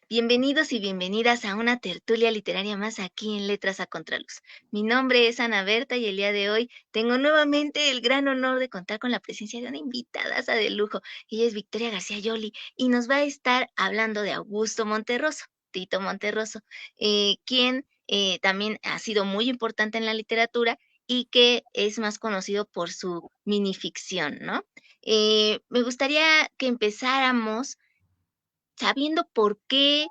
Bienvenidos y bienvenidas a una tertulia literaria más aquí en Letras a Contraluz. Mi nombre es Ana Berta y el día de hoy tengo nuevamente el gran honor de contar con la presencia de una invitadaza de lujo. Ella es Victoria García Yoli y nos va a estar hablando de Augusto Monterroso, Tito Monterroso, quien también ha sido muy importante en la literatura y que es más conocido por su minificción, ¿no? Me gustaría que empezáramos sabiendo por qué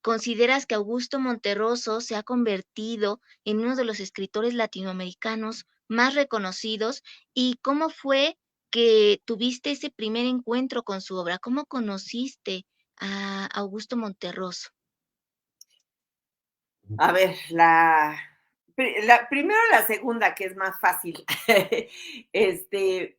consideras que Augusto Monterroso se ha convertido en uno de los escritores latinoamericanos más reconocidos y cómo fue que tuviste ese primer encuentro con su obra. ¿Cómo conociste a Augusto Monterroso? A ver, primero la segunda, que es más fácil. Este,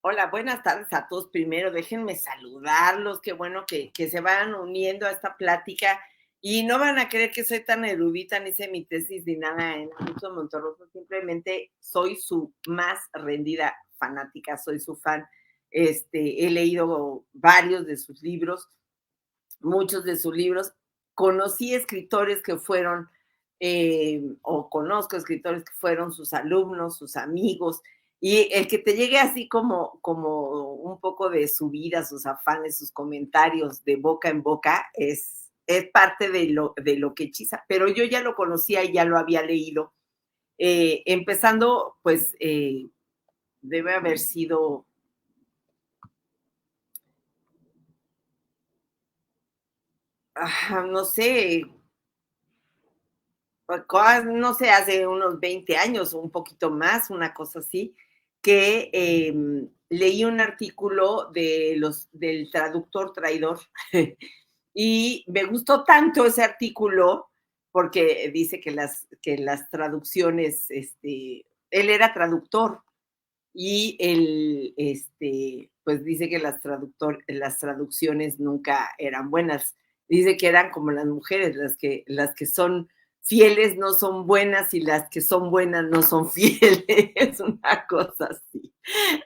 hola, buenas tardes a todos. Primero, déjenme saludarlos. Qué bueno que se vayan uniendo a esta plática. Y no van a creer que soy tan erudita, ni hice mi tesis ni nada en Augusto Monterroso. Simplemente soy su más rendida fanática, soy su fan. He leído varios de sus libros, muchos de sus libros. Conocí escritores que fueron, o conozco escritores que fueron sus alumnos, sus amigos, y el que te llegue así como un poco de su vida, sus afanes, sus comentarios de boca en boca, es parte de lo que hechiza. Pero yo ya lo conocía y ya lo había leído. Empezando, pues, debe haber sido, no sé, no sé, hace unos 20 años o un poquito más, una cosa así, que leí un artículo del traductor traidor y me gustó tanto ese artículo porque dice que las traducciones, él era traductor y él, pues dice que las traducciones nunca eran buenas. Dice que eran como las mujeres, las que son fieles no son buenas y las que son buenas no son fieles. Es una cosa así.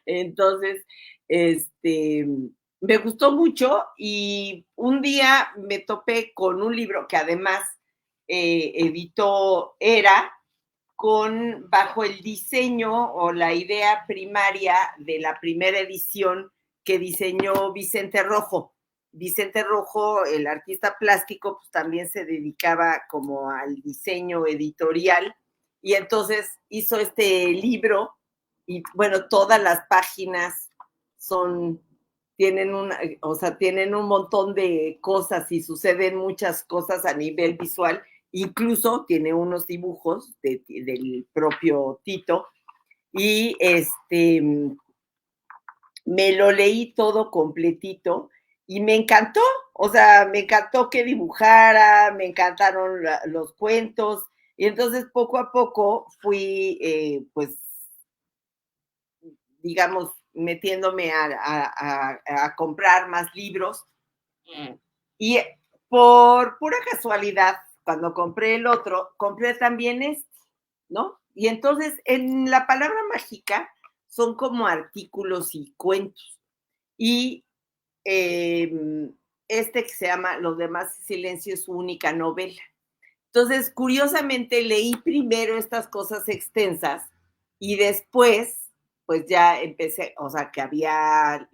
Entonces, este, me gustó mucho y un día me topé con un libro que además editó Era, bajo el diseño o la idea primaria de la primera edición que diseñó Vicente Rojo. Vicente Rojo, el artista plástico, pues también se dedicaba como al diseño editorial y entonces hizo este libro y bueno, todas las páginas son, tienen un montón de cosas y suceden muchas cosas a nivel visual. Incluso tiene unos dibujos del propio Tito y me lo leí todo completito y me encantó, o sea, me encantó que dibujara, me encantaron los cuentos y entonces poco a poco fui, pues, digamos, metiéndome a comprar más libros y por pura casualidad, cuando compré el otro, compré también ¿no? Y entonces en la palabra mágica son como artículos y cuentos. Y que se llama Los demás silencio es su única novela. Entonces, curiosamente, leí primero estas cosas extensas y después, pues ya empecé, o sea, que había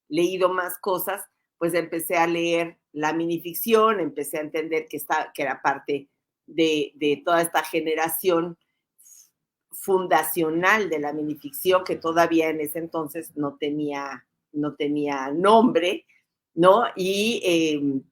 leído más cosas, pues empecé a leer la minificción, empecé a entender que era parte de toda esta generación fundacional de la minificción, que todavía en ese entonces no tenía nombre, ¿no? Y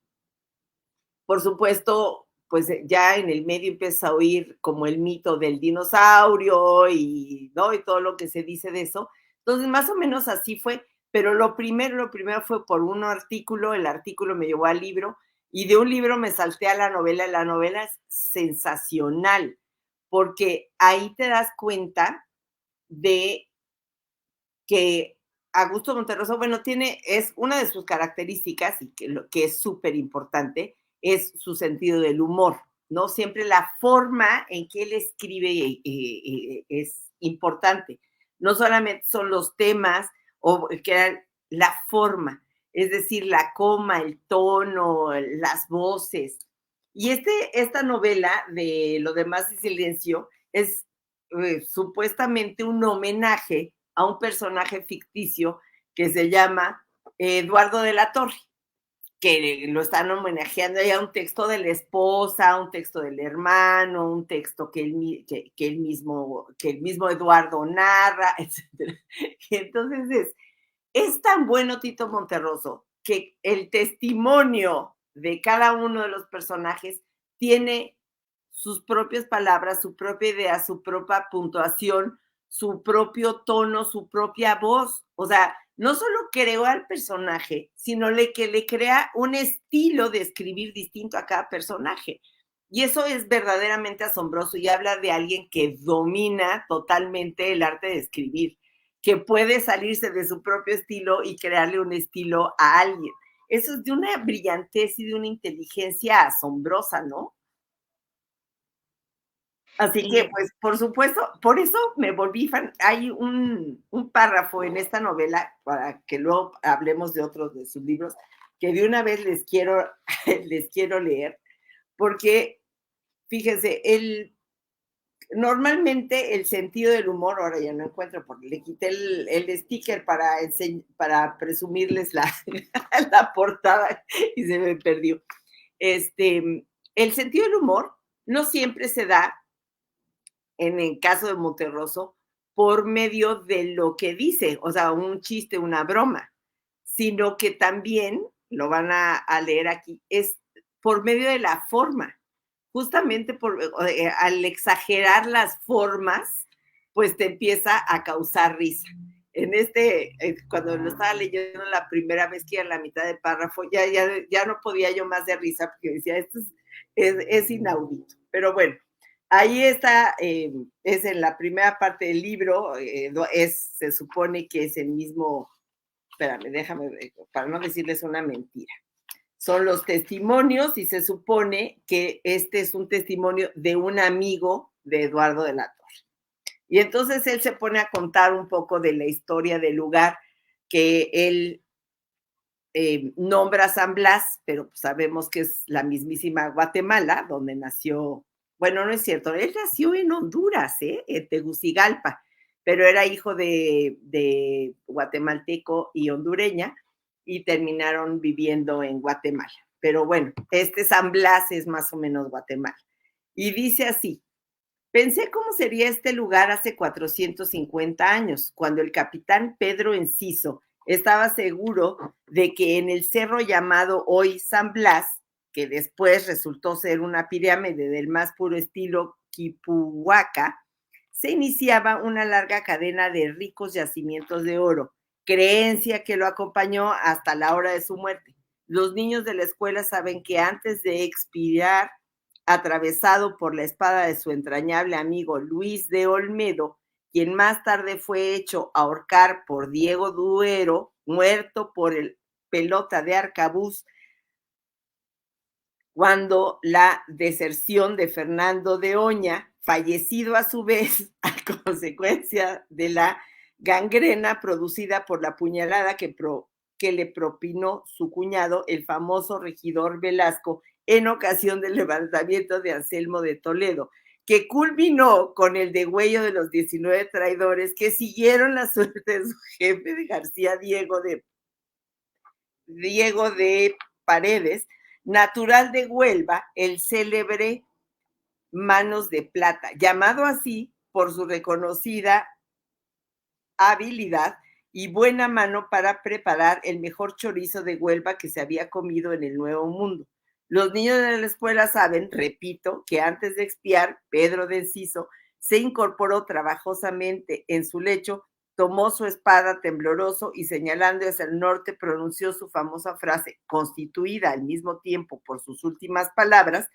por supuesto, pues ya en el medio empieza a oír como el mito del dinosaurio y, ¿no? Y todo lo que se dice de eso. Entonces, más o menos así fue, pero lo primero fue por un artículo, el artículo me llevó al libro y de un libro me salté a la novela es sensacional, porque ahí te das cuenta de que Augusto Monterroso, bueno, es una de sus características y que es súper importante, es su sentido del humor, ¿no? Siempre la forma en que él escribe es importante. No solamente son los temas o que era la forma. es decir, la coma, el tono, las voces. Y esta novela de Lo demás es silencio es supuestamente un homenaje a un personaje ficticio que se llama Eduardo de la Torre, que lo están homenajeando ya un texto de la esposa, un texto del hermano, un texto que el mismo Eduardo narra, etc. Y entonces es tan bueno Tito Monterroso que el testimonio de cada uno de los personajes tiene sus propias palabras, su propia idea, su propia puntuación, su propio tono, su propia voz. O sea, no solo creó al personaje, sino que le crea un estilo de escribir distinto a cada personaje. Y eso es verdaderamente asombroso y habla de alguien que domina totalmente el arte de escribir, que puede salirse de su propio estilo y crearle un estilo a alguien. Eso es de una brillantez y de una inteligencia asombrosa, ¿no? Así que, Sí, pues, por supuesto, por eso me volví fan. Hay un párrafo en esta novela, para que luego hablemos de otros de sus libros, que de una vez les quiero leer, porque, fíjense, normalmente el sentido del humor, ahora ya no encuentro, porque le quité el sticker para presumirles la portada y se me perdió. El sentido del humor no siempre se da en el caso de Monterroso, por medio de lo que dice, o sea, un chiste, una broma, sino que también, lo van a leer aquí, es por medio de la forma. Justamente al exagerar las formas, pues te empieza a causar risa. Cuando lo estaba leyendo la primera vez que iba en la mitad del párrafo, ya no podía yo más de risa porque decía, esto es inaudito. Pero bueno, ahí está, es en la primera parte del libro, se supone que es el mismo, espérame, déjame ver, para no decirles una mentira. Son los testimonios y se supone que este es un testimonio de un amigo de Eduardo de la Torre. Y entonces él se pone a contar un poco de la historia del lugar que él nombra San Blas, pero pues sabemos que es la mismísima Guatemala, donde nació, bueno, no es cierto, él nació en Honduras, en Tegucigalpa, pero era hijo de guatemalteco y hondureña y terminaron viviendo en Guatemala. Pero bueno, este San Blas es más o menos Guatemala. Y dice así: pensé cómo sería este lugar hace 450 años, cuando el capitán Pedro Enciso estaba seguro de que en el cerro llamado hoy San Blas, que después resultó ser una pirámide del más puro estilo Quipuhuaca, se iniciaba una larga cadena de ricos yacimientos de oro, creencia que lo acompañó hasta la hora de su muerte. Los niños de la escuela saben que antes de expirar, atravesado por la espada de su entrañable amigo Luis de Olmedo, quien más tarde fue hecho ahorcar por Diego Duero, muerto por el pelota de arcabuz, cuando la deserción de Fernando de Oña, fallecido a su vez a consecuencia de la gangrena producida por la puñalada que le propinó su cuñado, el famoso regidor Velasco, en ocasión del levantamiento de Anselmo de Toledo, que culminó con el degüello de los 19 traidores que siguieron la suerte de su jefe de García Diego de Paredes, natural de Huelva, el célebre Manos de Plata, llamado así por su reconocida habilidad y buena mano para preparar el mejor chorizo de Huelva que se había comido en el Nuevo Mundo. Los niños de la escuela saben, repito, que antes de expiar, Pedro de Enciso se incorporó trabajosamente en su lecho, tomó su espada tembloroso y señalando hacia el norte pronunció su famosa frase, constituida al mismo tiempo por sus últimas palabras,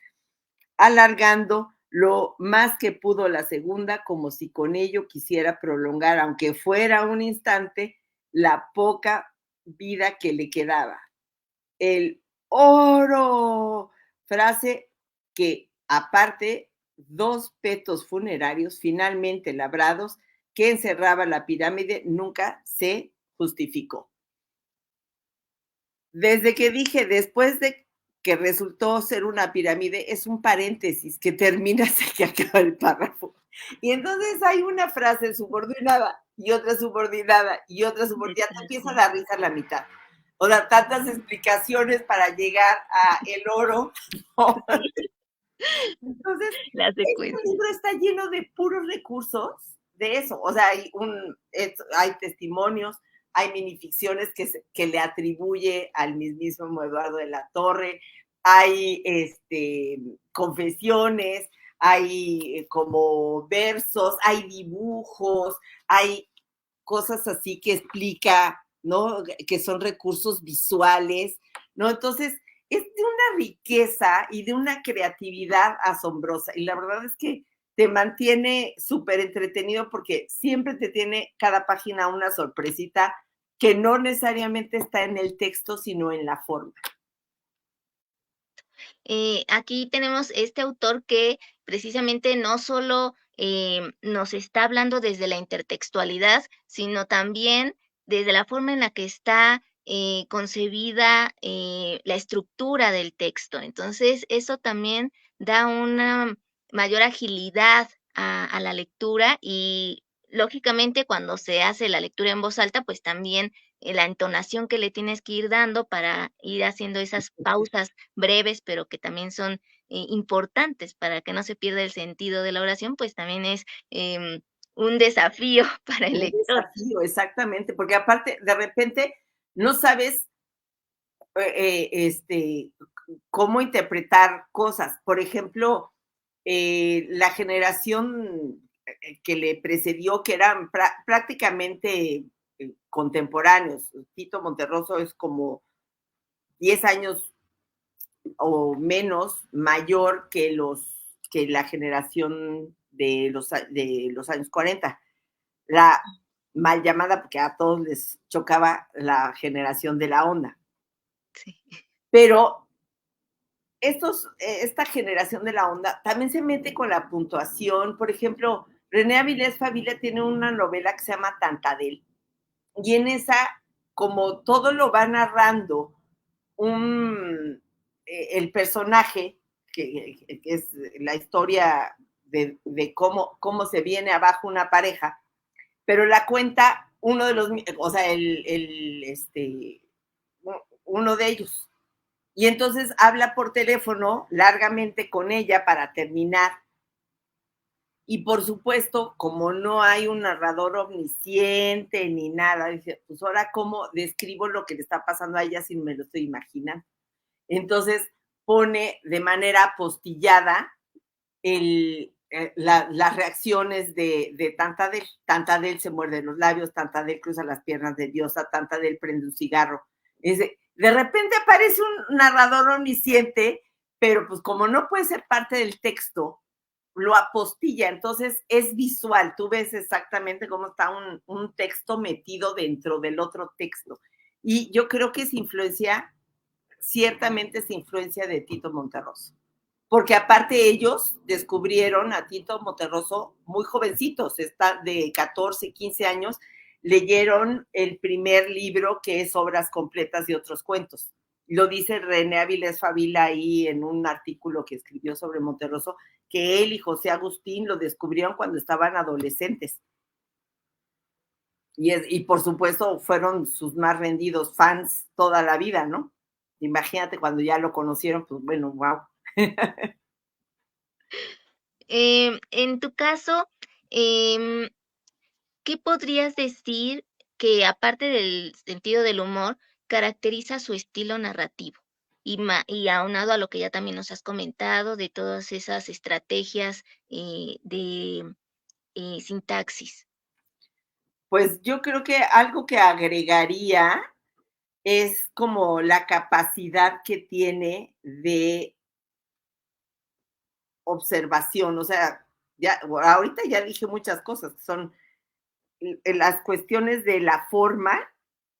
alargando lo más que pudo la segunda, como si con ello quisiera prolongar, aunque fuera un instante, la poca vida que le quedaba. El oro, frase que aparte, dos petos funerarios finalmente labrados que encerraba la pirámide nunca se justificó. desde que dije, después de que resultó ser una pirámide, es un paréntesis que termina hasta que acaba el párrafo. Y entonces hay una frase subordinada y otra subordinada y otra subordinada, te empieza a dar risa la mitad. O sea, tantas explicaciones para llegar a el oro. ¿No? Entonces, La este secuencia. libro está lleno de puros recursos de eso. O sea, hay testimonios, hay minificciones que le atribuye al mismísimo Eduardo de la Torre, hay confesiones, hay como versos, hay dibujos, hay cosas así que explica, ¿no? Que son recursos visuales, ¿no? Entonces, es de una riqueza y de una creatividad asombrosa. Y la verdad es que te mantiene súper entretenido porque siempre te tiene cada página una sorpresita que no necesariamente está en el texto, sino en la forma. Aquí tenemos este autor que precisamente no solo nos está hablando desde la intertextualidad, sino también desde la forma en la que está concebida la estructura del texto. Entonces, eso también da una mayor agilidad a la lectura y lógicamente cuando se hace la lectura en voz alta, pues también la entonación que le tienes que ir dando para ir haciendo esas pausas breves, pero que también son importantes para que no se pierda el sentido de la oración, pues también es un desafío para el Un lector. desafío, exactamente, porque aparte, de repente, no sabes cómo interpretar cosas. Por ejemplo, la generación que le precedió, que eran prácticamente contemporáneos. Tito Monterroso es como 10 años o menos mayor que la generación de los años 40. La mal llamada, porque a todos les chocaba la generación de la onda. Sí. Pero esta generación de la onda también se mete con la puntuación. Por ejemplo, René Avilés Favila tiene una novela que se llama Tantadel. Y en esa, como todo lo va narrando el personaje, que es la historia de cómo se viene abajo una pareja, pero la cuenta uno de los, o sea, uno de ellos. Y entonces habla por teléfono largamente con ella para terminar. Y por supuesto, como no hay un narrador omnisciente ni nada, dice, pues ahora cómo describo lo que le está pasando a ella si me lo estoy imaginando. Entonces pone de manera apostillada las reacciones de Tantadel. Tantadel se muerde los labios, Tantadel cruza las piernas de Diosa, Tantadel prende un cigarro. De repente aparece un narrador omnisciente, pero pues como no puede ser parte del texto, lo apostilla, entonces es visual, tú ves exactamente cómo está un texto metido dentro del otro texto. Y yo creo que es influencia, ciertamente es influencia de Tito Monterroso, porque aparte ellos descubrieron a Tito Monterroso muy jovencitos, está de 14, 15 años, leyeron el primer libro que es Obras completas de otros cuentos. Lo dice René Avilés Favila ahí en un artículo que escribió sobre Monterroso, que él y José Agustín lo descubrieron cuando estaban adolescentes. Y por supuesto fueron sus más rendidos fans toda la vida, ¿no? Imagínate cuando ya lo conocieron, pues bueno, wow. En tu caso, em, ¿qué podrías decir que, aparte del sentido del humor, caracteriza su estilo narrativo? Y aunado a lo que ya también nos has comentado de todas esas estrategias de sintaxis. Pues yo creo que algo que agregaría es como la capacidad que tiene de observación. O sea, ya, ahorita ya dije muchas cosas, que son las cuestiones de la forma,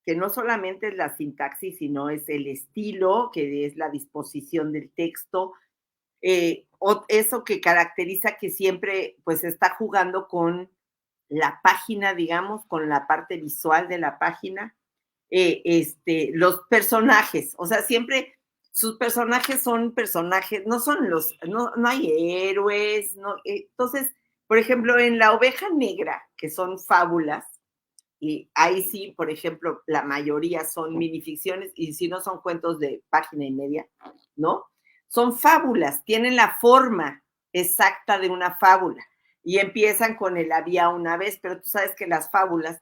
que no solamente es la sintaxis, sino es el estilo, que es la disposición del texto, eso que caracteriza que siempre pues está jugando con la página, digamos, con la parte visual de la página. los personajes, o sea, siempre sus personajes son personajes, no hay héroes, no, entonces, por ejemplo, en La Oveja Negra, que son fábulas, y ahí sí, por ejemplo, la mayoría son minificciones, y si no son cuentos de página y media, ¿no? Son fábulas, tienen la forma exacta de una fábula, y empiezan con el había una vez, pero tú sabes que las fábulas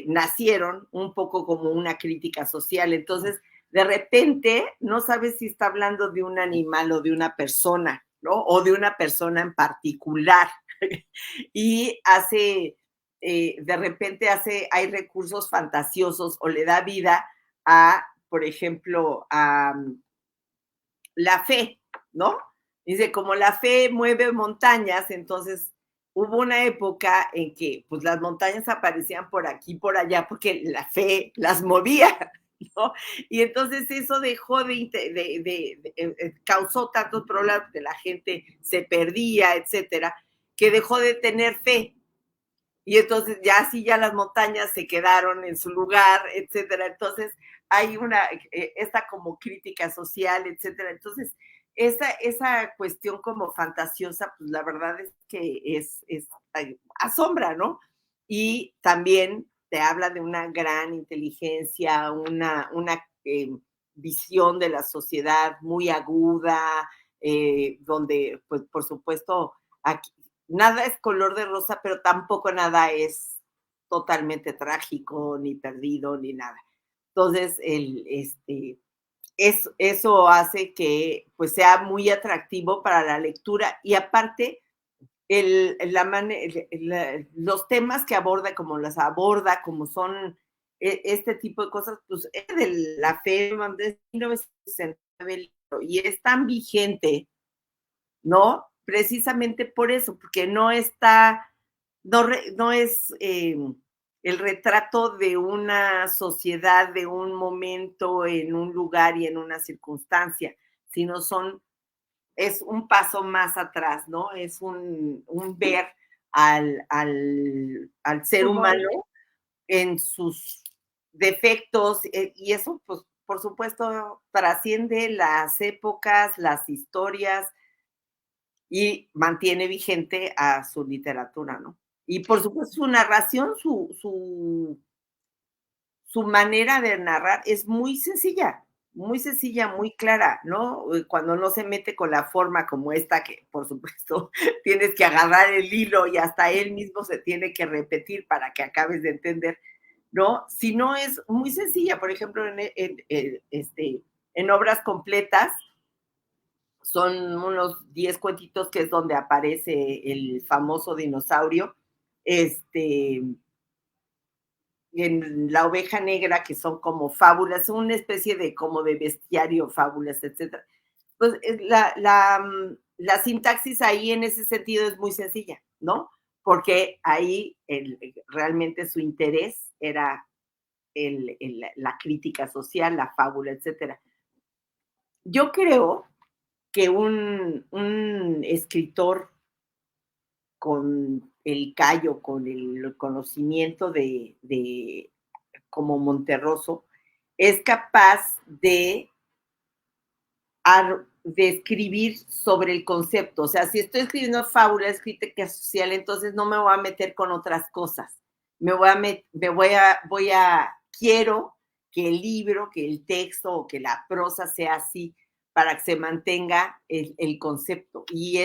nacieron un poco como una crítica social. Entonces, de repente, no sabes si está hablando de un animal o de una persona, ¿no? O de una persona en particular. Y de repente hay recursos fantasiosos o le da vida a, por ejemplo, a la fe, ¿no? Dice, como la fe mueve montañas, entonces hubo una época en que pues las montañas aparecían por aquí, por allá, porque la fe las movía, ¿no? Y entonces eso dejó causó tantos problemas que la gente se perdía, etcétera, que dejó de tener fe. Y entonces ya así ya las montañas se quedaron en su lugar, etcétera. Entonces hay esta como crítica social, etcétera. Entonces, esa cuestión como fantasiosa, pues la verdad es que asombra, ¿no? Y también te habla de una gran inteligencia, una visión de la sociedad muy aguda, donde, pues, por supuesto, aquí, nada es color de rosa, pero tampoco nada es totalmente trágico, ni perdido, ni nada. Entonces, eso hace que pues sea muy atractivo para la lectura y aparte los temas que aborda, como son este tipo de cosas, pues es de la fe de 1969 y es tan vigente, ¿no? Precisamente por eso, porque no es el retrato de una sociedad, de un momento, en un lugar y en una circunstancia, sino es un paso más atrás, ¿no? Es un ver al ser humano en sus defectos, y eso, pues, por supuesto, trasciende las épocas, las historias, y mantiene vigente a su literatura, ¿no? Y por supuesto su narración, su manera de narrar es muy sencilla, muy clara, ¿no? Cuando no se mete con la forma como esta, que por supuesto tienes que agarrar el hilo y hasta él mismo se tiene que repetir para que acabes de entender, ¿no? Si no es muy sencilla, por ejemplo, en obras completas, son unos 10 cuentitos que es donde aparece el famoso dinosaurio, en La Oveja Negra, que son como fábulas, una especie de como de bestiario, fábulas, etcétera. Pues la sintaxis ahí en ese sentido es muy sencilla, ¿no? Porque ahí realmente su interés era la crítica social, la fábula, etcétera. Yo creo que un escritor con el callo, con el conocimiento de como Monterroso, es capaz de escribir sobre el concepto. O sea, si estoy escribiendo fábula, crítica social, entonces no me voy a meter con otras cosas. Quiero que el libro, que el texto o que la prosa sea así para que se mantenga el concepto. Y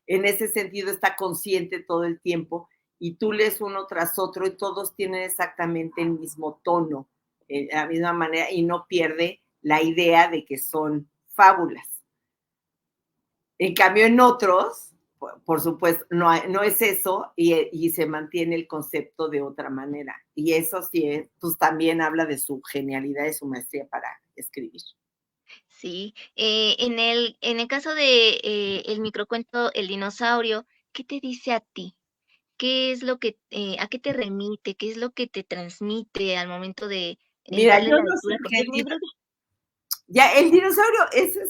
en ese sentido está consciente todo el tiempo y tú lees uno tras otro y todos tienen exactamente el mismo tono, la misma manera y no pierde la idea de que son fábulas. En cambio, en otros, por supuesto, no es eso y se mantiene el concepto de otra manera. Y eso sí, pues también habla de su genialidad y su maestría para escribir. Sí, en el caso de, el microcuento El dinosaurio, ¿qué te dice a ti? ¿Qué es lo que, a qué te remite? ¿Qué es lo que te transmite al momento de, Mira, darle yo la no lectura? sé Porque qué es muy breve. ya el dinosaurio, ese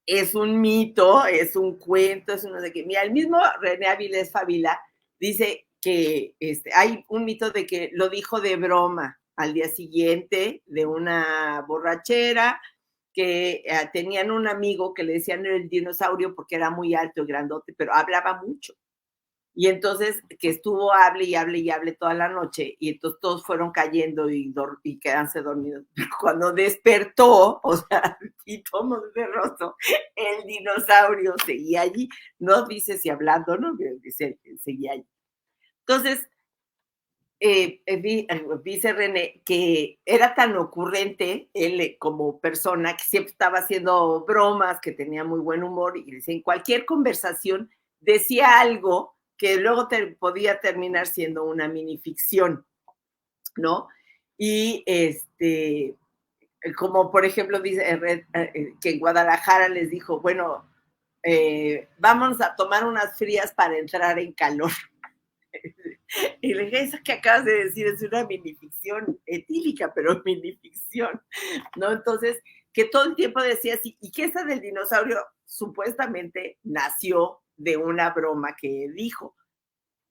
es un mito, es un cuento, es un no sé qué. Mira, el mismo René Avilés Favila dice que hay un mito de que lo dijo de broma, al día siguiente de una borrachera, que tenían un amigo que le decían el dinosaurio porque era muy alto y grandote, pero hablaba mucho. Y entonces que estuvo hable y hable y hable toda la noche, y entonces todos fueron cayendo y quedanse dormidos. Pero cuando despertó, o sea, y todo de rostro, el dinosaurio seguía allí. No dice si hablando, ¿no? Dice, seguía allí. Entonces, dice René que era tan ocurrente él como persona que siempre estaba haciendo bromas, que tenía muy buen humor y dice, en cualquier conversación decía algo que luego podía terminar siendo una minificción, ¿no? Y como por ejemplo dice que en Guadalajara les dijo, bueno, vámonos a tomar unas frías para entrar en calor. Y le dije, esa que acabas de decir es una minificción etílica, pero minificción, ¿no? Entonces, que todo el tiempo decía así, y que esa del dinosaurio supuestamente nació de una broma que dijo,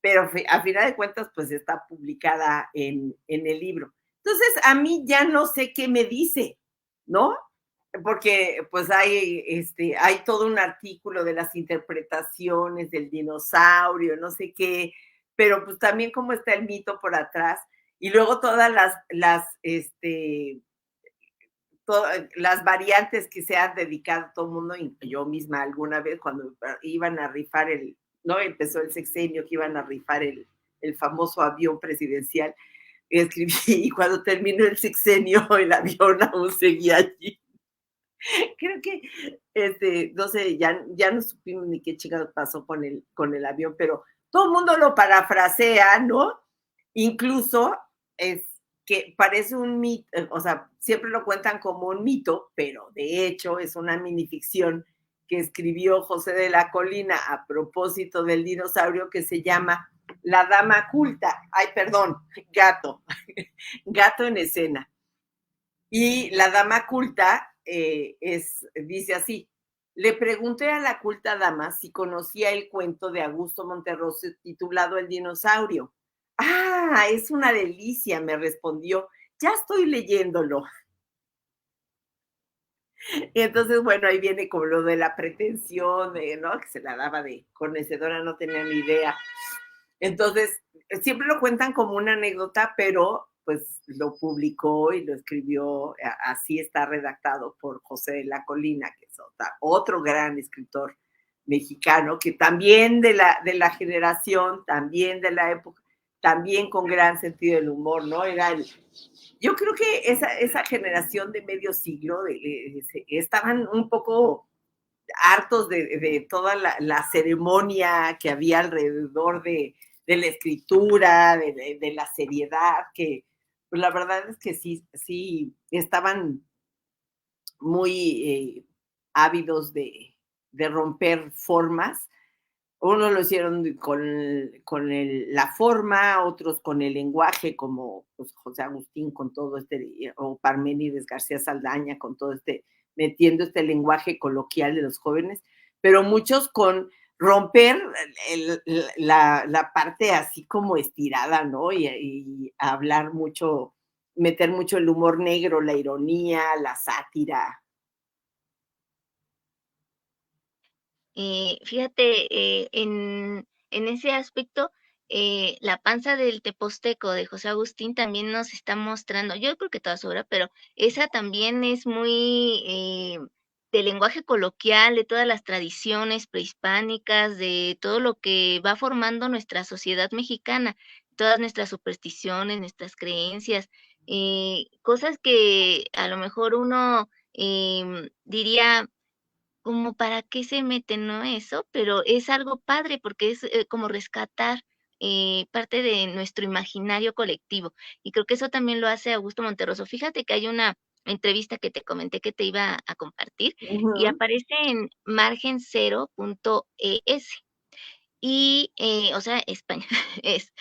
pero a final de cuentas, pues está publicada en el libro. Entonces, a mí ya no sé qué me dice, ¿no? Porque pues hay todo un artículo de las interpretaciones del dinosaurio, no sé qué, pero pues también cómo está el mito por atrás, y luego todas las variantes que se han dedicado todo el mundo, y yo misma alguna vez cuando iban a rifar no empezó el sexenio, que iban a rifar el famoso avión presidencial, escribí, y cuando terminó el sexenio, el avión aún seguía allí. Creo que, no sé, ya no supimos ni qué chingados pasó con el avión, pero todo el mundo lo parafrasea, ¿no? Incluso es que parece un mito, o sea, siempre lo cuentan como un mito, pero de hecho es una minificción que escribió José de la Colina a propósito del dinosaurio, que se llama La Dama Culta. Ay, perdón, gato, gato en escena. Y la dama culta dice así, le pregunté a la culta dama si conocía el cuento de Augusto Monterroso titulado El dinosaurio. Ah, es una delicia, me respondió, ya estoy leyéndolo. Y entonces, bueno, ahí viene como lo de la pretensión, ¿no? Que se la daba de conocedora, no tenía ni idea. Entonces, siempre lo cuentan como una anécdota, pero pues lo publicó y lo escribió, así está redactado por José de la Colina, que es otro gran escritor mexicano, que también de la generación, también de la época, también con gran sentido del humor, ¿no? Yo creo que esa generación de medio siglo estaban un poco hartos de toda la ceremonia que había alrededor de la escritura, de la seriedad, que pues la verdad es que sí estaban muy ávidos de romper formas. Unos lo hicieron la forma, otros con el lenguaje, como pues, José Agustín con todo o Parménides García Saldaña con todo metiendo este lenguaje coloquial de los jóvenes, pero muchos con romper la parte así como estirada, ¿no? Y hablar mucho, meter mucho el humor negro, la ironía, la sátira. Fíjate, en ese aspecto, La panza del Teposteco de José Agustín también nos está mostrando, yo creo que toda su obra, pero esa también es muy de lenguaje coloquial, de todas las tradiciones prehispánicas, de todo lo que va formando nuestra sociedad mexicana, todas nuestras supersticiones, nuestras creencias, cosas que a lo mejor uno diría como para qué se meten, ¿no? Eso, pero es algo padre porque es como rescatar parte de nuestro imaginario colectivo. Y creo que eso también lo hace Augusto Monterroso. Fíjate que hay una entrevista que te comenté que te iba a compartir y Ujú. aparece en margencero.es y, o sea, España es.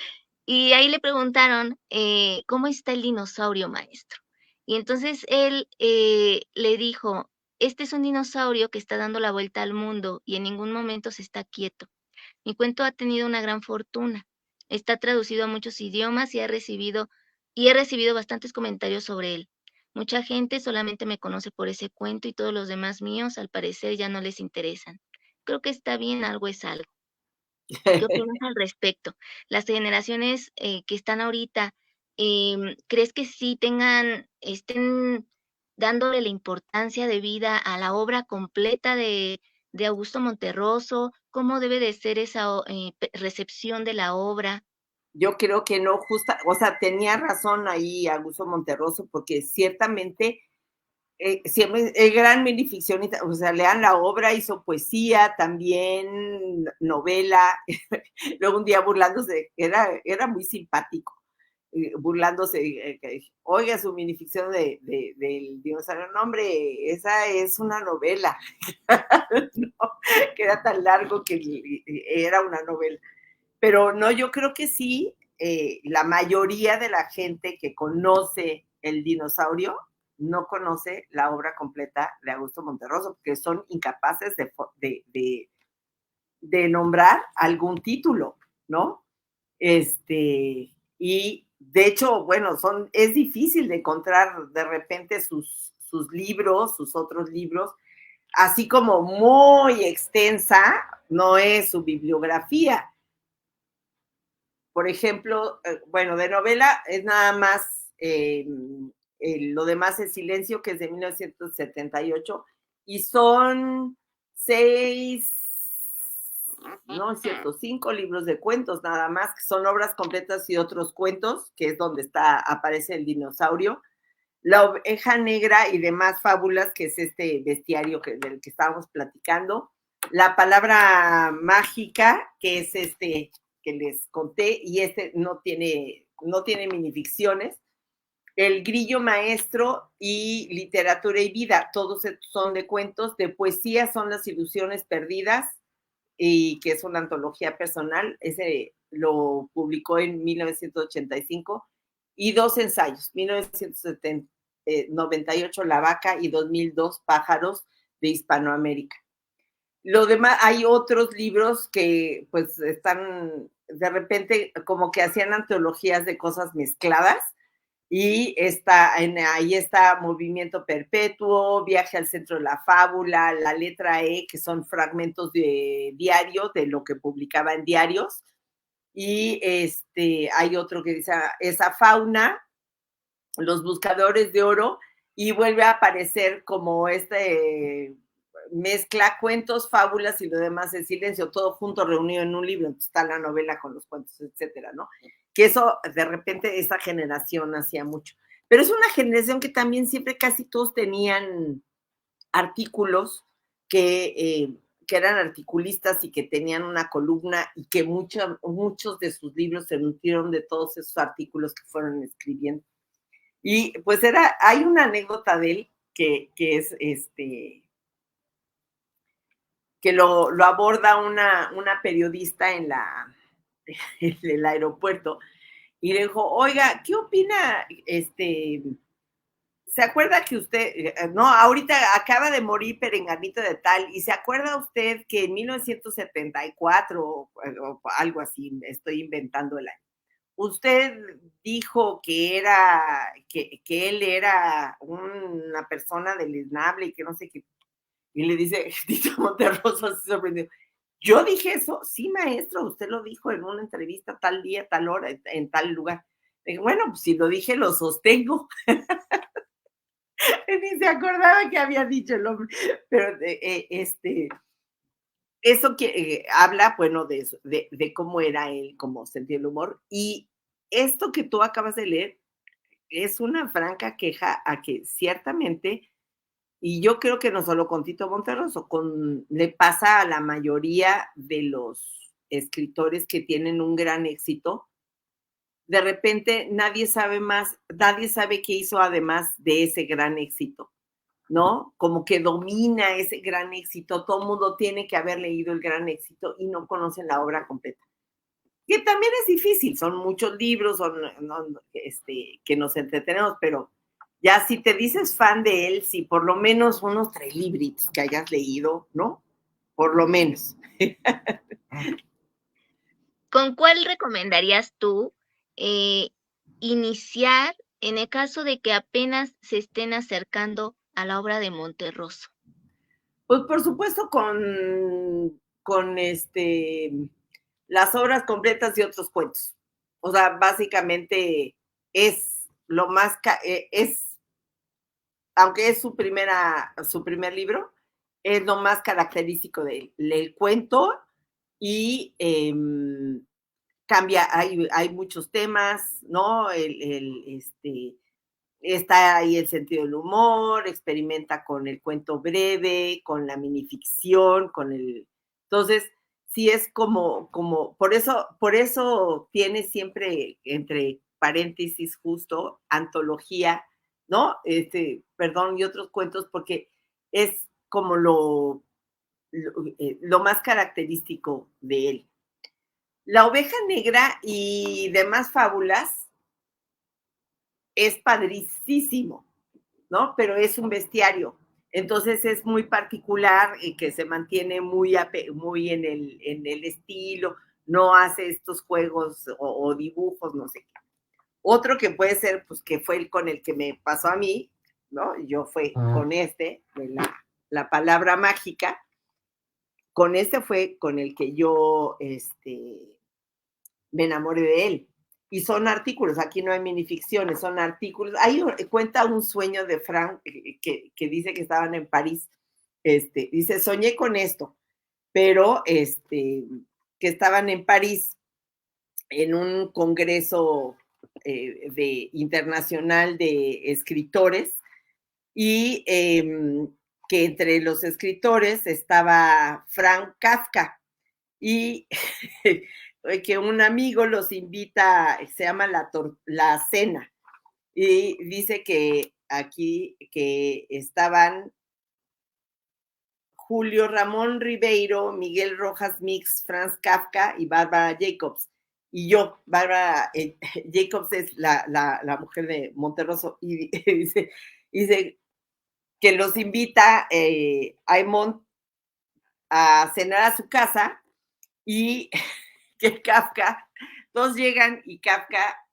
Y ahí le preguntaron, ¿cómo está el dinosaurio, maestro? Y entonces él le dijo, este es un dinosaurio que está dando la vuelta al mundo y en ningún momento se está quieto. Mi cuento ha tenido una gran fortuna. Está traducido a muchos idiomas y ha recibido y he recibido bastantes comentarios sobre él. Mucha gente solamente me conoce por ese cuento y todos los demás míos, al parecer, ya no les interesan. Creo que está bien, algo es algo. ¿Qué opinas al respecto? Las generaciones, que están ahorita, ¿crees que sí estén dándole la importancia de vida a la obra completa de Augusto Monterroso? ¿Cómo debe de ser esa recepción de la obra? Yo creo que no, o sea, tenía razón ahí Augusto Monterroso, porque ciertamente siempre es gran minificcionista, o sea, lean la obra, hizo poesía, también novela, luego un día burlándose, era muy simpático, burlándose, oiga su minificción del dinosaurio, no hombre, esa es una novela, no, que era tan largo que era una novela. Pero no, yo creo que sí, la mayoría de la gente que conoce el dinosaurio no conoce la obra completa de Augusto Monterroso, porque son incapaces de nombrar algún título, ¿no? Y de hecho, bueno, es difícil de encontrar de repente sus libros, sus otros libros, así como muy extensa, no es su bibliografía. Por ejemplo, bueno, de novela es nada más Lo demás es silencio, que es de 1978, y son 6, no es cierto, 5 libros de cuentos nada más, que son obras completas y otros cuentos, que es donde aparece el dinosaurio. La oveja negra y demás fábulas, que es este bestiario del que estábamos platicando. La palabra mágica, que es que les conté, y no tiene minificciones. El grillo maestro y literatura y vida, todos son de cuentos. De poesía son Las ilusiones perdidas, y que es una antología personal. Ese lo publicó en 1985. Y dos ensayos, 1998 La vaca y 2002 Pájaros de Hispanoamérica. Lo demás, hay otros libros que pues están de repente como que hacían antologías de cosas mezcladas, y ahí está Movimiento Perpetuo, Viaje al Centro de la Fábula, La Letra E, que son fragmentos de diario, de lo que publicaba en diarios, y hay otro que dice Esa fauna, Los buscadores de oro, y vuelve a aparecer como mezcla cuentos, fábulas y lo demás en silencio, todo junto reunido en un libro. Entonces está la novela con los cuentos, etcétera, ¿no? Que eso de repente esa generación hacía mucho. Pero es una generación que también siempre casi todos tenían artículos que eran articulistas y que tenían una columna, y que muchos de sus libros se nutrieron de todos esos artículos que fueron escribiendo. Y pues hay una anécdota de él que es que lo aborda una periodista en el aeropuerto, y le dijo, oiga, ¿qué opina? ¿Se acuerda que usted, no, ahorita acaba de morir Perenganito de tal, y se acuerda usted que en 1974 o algo así, estoy inventando el año, usted dijo que él era una persona deleznable y que no sé qué? Y le dice Tito Monterroso, se sorprendió. ¿Yo dije eso? Sí, maestro, usted lo dijo en una entrevista tal día, tal hora, en tal lugar. Dije, bueno, pues si lo dije, lo sostengo. Ni se acordaba que había dicho el hombre. Pero eso que habla, bueno, de cómo era él, cómo sentía el humor. Y esto que tú acabas de leer es una franca queja a que ciertamente, y yo creo que no solo con Tito Monterroso, le pasa a la mayoría de los escritores que tienen un gran éxito. De repente nadie sabe qué hizo además de ese gran éxito, ¿no? Como que domina ese gran éxito, todo el mundo tiene que haber leído el gran éxito y no conocen la obra completa. Que también es difícil, son muchos libros, que nos entretenemos, pero ya si te dices fan de él, si por lo menos unos 3 libritos que hayas leído, ¿no? Por lo menos. ¿Con cuál recomendarías tú iniciar en el caso de que apenas se estén acercando a la obra de Monterroso? Pues por supuesto con las obras completas y otros cuentos. O sea, básicamente es lo más, aunque es su primer libro, es lo más característico de él. El cuento y cambia, hay muchos temas, ¿no? Está ahí el sentido del humor, experimenta con el cuento breve, con la minificción, entonces, sí es por eso tiene siempre entre paréntesis justo antología, ¿no? Perdón, y otros cuentos, porque es como lo más característico de él. La oveja negra y demás fábulas es padricísimo, ¿no? Pero es un bestiario. Entonces es muy particular y que se mantiene muy en el estilo, no hace estos juegos o dibujos, no sé qué. Otro que puede ser, pues que fue el con el que me pasó a mí, ¿no? Yo fue con de la palabra mágica, con fue con el que yo me enamoré de él. Y son artículos, aquí no hay minificciones, son artículos. Ahí cuenta un sueño de Frank que dice que estaban en París. Dice, soñé con esto, pero que estaban en París en un congreso internacional de escritores y que entre los escritores estaba Frank Kafka y que un amigo los invita, se llama la cena, y dice que aquí que estaban Julio Ramón Ribeiro, Miguel Rojas Mix, Franz Kafka y Bárbara Jacobs. Y yo, Bárbara Jacobs es la mujer de Monterroso, y dice que los invita Aymon a cenar a su casa y que Kafka, todos llegan y Kafka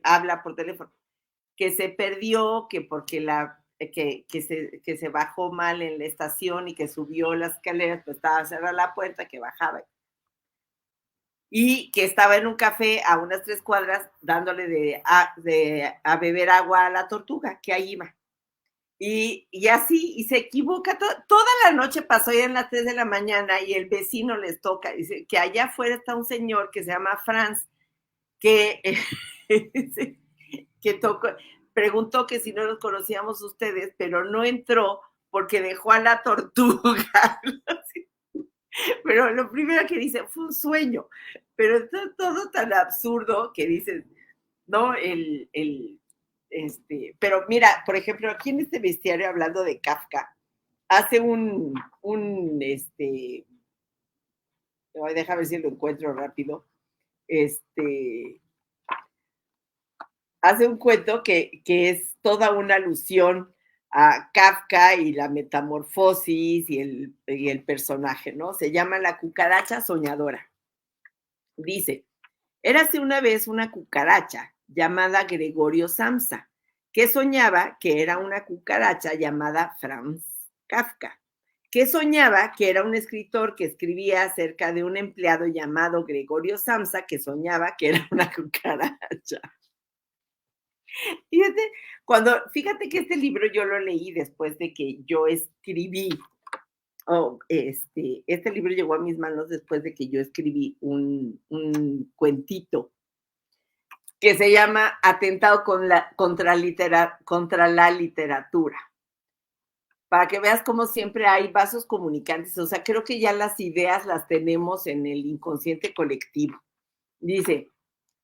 habla por teléfono, que se perdió, que porque que se bajó mal en la estación y que subió las escaleras, pues estaba cerrada la puerta, que bajaba. Y que estaba en un café a unas 3 cuadras dándole a beber agua a la tortuga, que ahí iba. Y así, y se equivoca, toda la noche pasó, ya en las 3 de la mañana, y el vecino les toca, dice que allá afuera está un señor que se llama Franz, que, que preguntó que si no los conocíamos ustedes, pero no entró porque dejó a la tortuga. Pero lo primero que dice fue un sueño, pero es todo tan absurdo que dices, ¿no? Pero mira, por ejemplo, aquí en este bestiario, hablando de Kafka, hace déjame ver si lo encuentro rápido, hace un cuento que es toda una alusión a Kafka y la metamorfosis y el personaje, ¿no? Se llama La cucaracha soñadora. Dice, érase una vez una cucaracha llamada Gregorio Samsa, que soñaba que era una cucaracha llamada Franz Kafka, que soñaba que era un escritor que escribía acerca de un empleado llamado Gregorio Samsa, que soñaba que era una cucaracha. Fíjate que este libro yo lo leí después de que yo escribí, este libro llegó a mis manos después de que yo escribí un cuentito que se llama Atentado contra la literatura. Para que veas cómo siempre hay vasos comunicantes, o sea, creo que ya las ideas las tenemos en el inconsciente colectivo. Dice,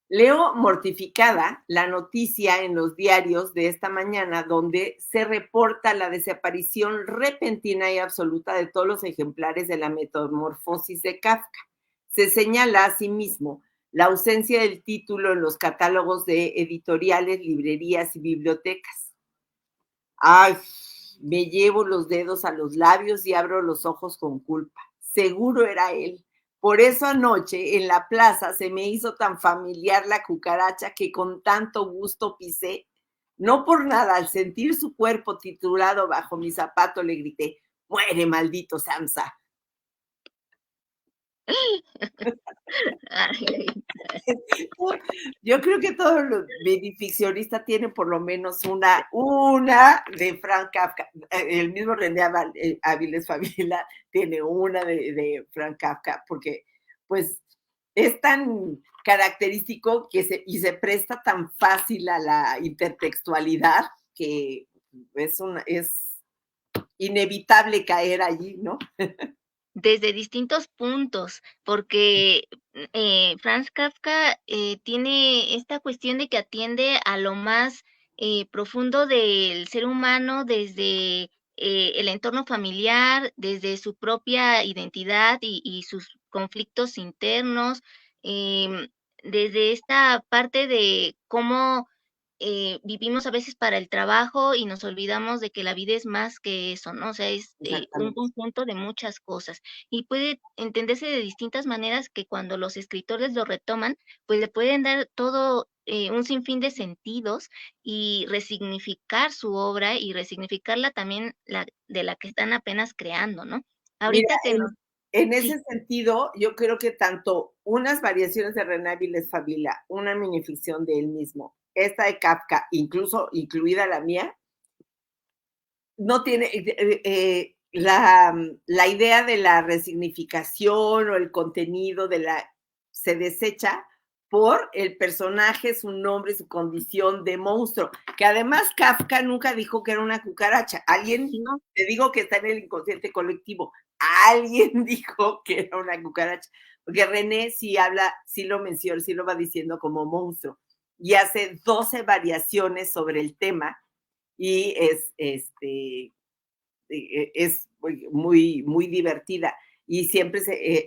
leo mortificada la noticia en los diarios de esta mañana donde se reporta la desaparición repentina y absoluta de todos los ejemplares de la metamorfosis de Kafka. Se señala asimismo la ausencia del título en los catálogos de editoriales, librerías y bibliotecas. Ay, me llevo los dedos a los labios y abro los ojos con culpa. Seguro era él. Por eso anoche en la plaza se me hizo tan familiar la cucaracha que con tanto gusto pisé. No por nada, al sentir su cuerpo titulado bajo mi zapato, le grité: ¡muere, maldito Samsa! Ay, Yo creo que todos los minificcionistas tienen por lo menos una de Frank Kafka. El mismo René Áviles Fabila tiene una de Frank Kafka, porque pues es tan característico y se presta tan fácil a la intertextualidad que es inevitable caer allí, ¿no? desde distintos puntos, porque Franz Kafka tiene esta cuestión de que atiende a lo más profundo del ser humano desde el entorno familiar, desde su propia identidad y sus conflictos internos, desde esta parte de cómo vivimos a veces para el trabajo y nos olvidamos de que la vida es más que eso, ¿no? O sea, es un Exactamente. conjunto de muchas cosas y puede entenderse de distintas maneras que cuando los escritores lo retoman, pues le pueden dar todo un sinfín de sentidos y resignificar su obra y resignificarla también de la que están apenas creando, ¿no? Mira, Ahorita que nos... en Sí, ese sentido, yo creo que tanto unas variaciones de René Avilés Fabila, una minificción de él mismo, esta de Kafka, incluso incluida la mía, no tiene la idea de la resignificación o el contenido se desecha por el personaje, su nombre, su condición de monstruo, que además Kafka nunca dijo que era una cucaracha. Alguien, ¿no? te digo que está en el inconsciente colectivo, alguien dijo que era una cucaracha, porque René sí habla, sí lo menciona, sí lo va diciendo como monstruo, y hace 12 variaciones sobre el tema, y es muy, muy divertida. Y siempre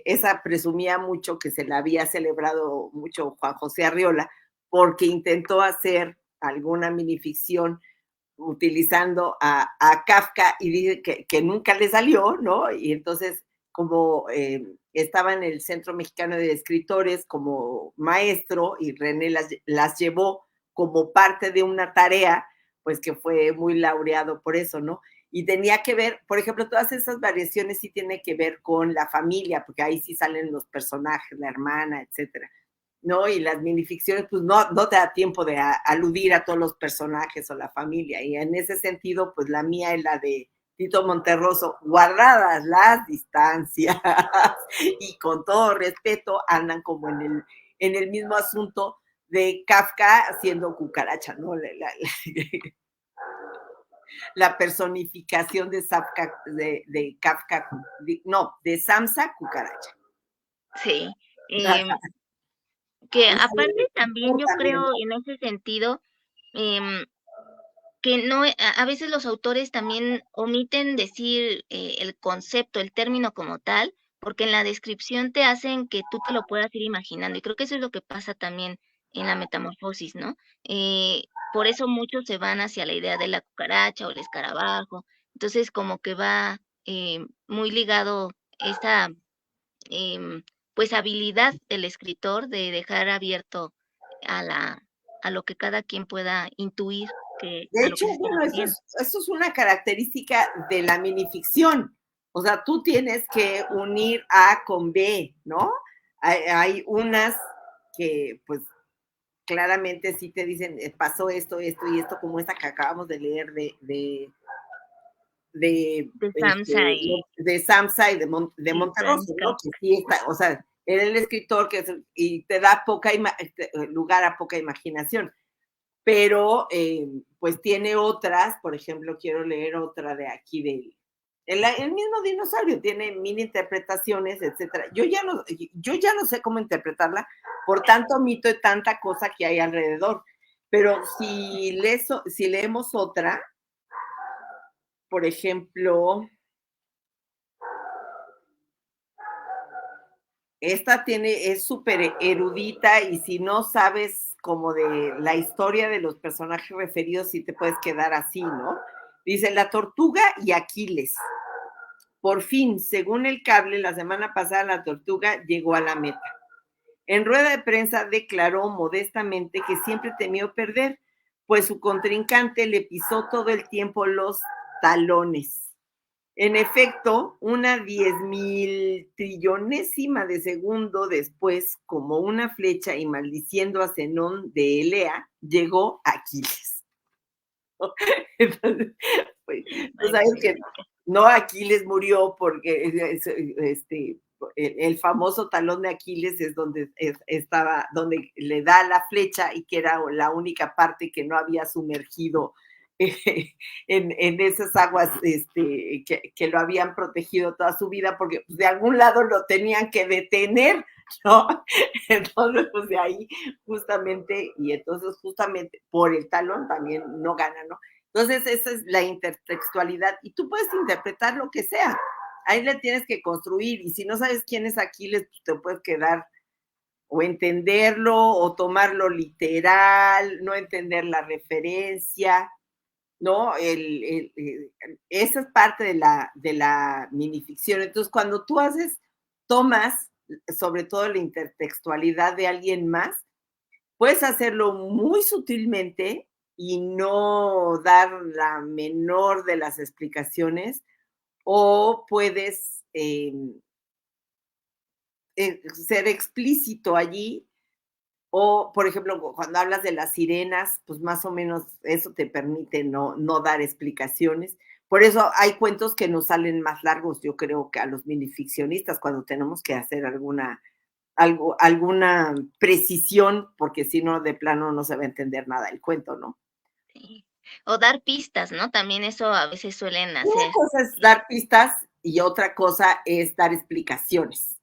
esa presumía mucho que se la había celebrado mucho Juan José Arriola, porque intentó hacer alguna minificción utilizando a Kafka y dice que nunca le salió, ¿no? Y entonces, como estaba en el Centro Mexicano de Escritores como maestro y René las llevó como parte de una tarea, pues que fue muy laureado por eso, ¿no? Y tenía que ver, por ejemplo, todas esas variaciones sí tienen que ver con la familia, porque ahí sí salen los personajes, la hermana, etcétera, ¿no? Y las minificciones, pues no te da tiempo de aludir a todos los personajes o la familia. Y en ese sentido, pues la mía es la de Tito Monterroso, guardadas las distancias y con todo respeto, andan como en el mismo asunto de Kafka siendo cucaracha, ¿no? La personificación de Kafka, no, de Samsa Cucaracha. Sí. Que aparte también yo También, creo ¿no? en ese sentido, em, que no, a veces los autores también omiten decir el concepto, el término como tal, porque en la descripción te hacen que tú te lo puedas ir imaginando. Y creo que eso es lo que pasa también en la metamorfosis, ¿no? Por eso muchos se van hacia la idea de la cucaracha o el escarabajo. Entonces, como que va muy ligado esa em, pues habilidad del escritor de dejar abierto a a lo que cada quien pueda intuir que De a lo hecho, que se está bueno, refiriendo. eso es una característica de la minificción. O sea, tú tienes que unir A con B, ¿no? Hay unas que, pues, claramente sí te dicen, pasó esto, esto y esto, como esta que acabamos de leer De Samsa y de Samsa y de Franz Monterroso, ¿no? Que Kafka. sí está, o sea, era el escritor y te da lugar a poca imaginación, pero pues tiene otras, por ejemplo, quiero leer otra de aquí el mismo dinosaurio tiene mil interpretaciones, etcétera. Yo ya no sé cómo interpretarla por tanto mito y tanta cosa que hay alrededor. Pero si leemos otra, por ejemplo, es súper erudita y si no sabes como de la historia de los personajes referidos, sí te puedes quedar así, ¿no? Dice, la tortuga y Aquiles. Por fin, según el cable, la semana pasada la tortuga llegó a la meta. En rueda de prensa declaró modestamente que siempre temió perder, pues su contrincante le pisó todo el tiempo los talones. En efecto, una 10.000 trillonésima de segundo después, como una flecha y maldiciendo a Zenón de Elea, llegó Aquiles. Entonces, pues, tú sabes que no Aquiles murió porque el famoso talón de Aquiles es donde estaba, donde le da la flecha y que era la única parte que no había sumergido en esas aguas que lo habían protegido toda su vida, porque pues, de algún lado lo tenían que detener, ¿no? Entonces, pues de ahí justamente, y entonces justamente por el talón también no gana, ¿no? Entonces, esa es la intertextualidad, y tú puedes interpretar lo que sea, ahí le tienes que construir, y si no sabes quién es Aquiles, pues te puedes quedar o entenderlo o tomarlo literal, no entender la referencia, ¿no? Esa es parte de la minificción. Entonces, cuando tú tomas, sobre todo la intertextualidad de alguien más, puedes hacerlo muy sutilmente y no dar la menor de las explicaciones, o puedes ser explícito allí. O, por ejemplo, cuando hablas de las sirenas, pues más o menos eso te permite no dar explicaciones. Por eso hay cuentos que nos salen más largos, yo creo, que a los minificcionistas, cuando tenemos que hacer alguna precisión, porque si no, de plano no se va a entender nada el cuento, ¿no? Sí. O dar pistas, ¿no? También eso a veces suelen Una hacer. cosa es dar pistas y otra cosa es dar explicaciones.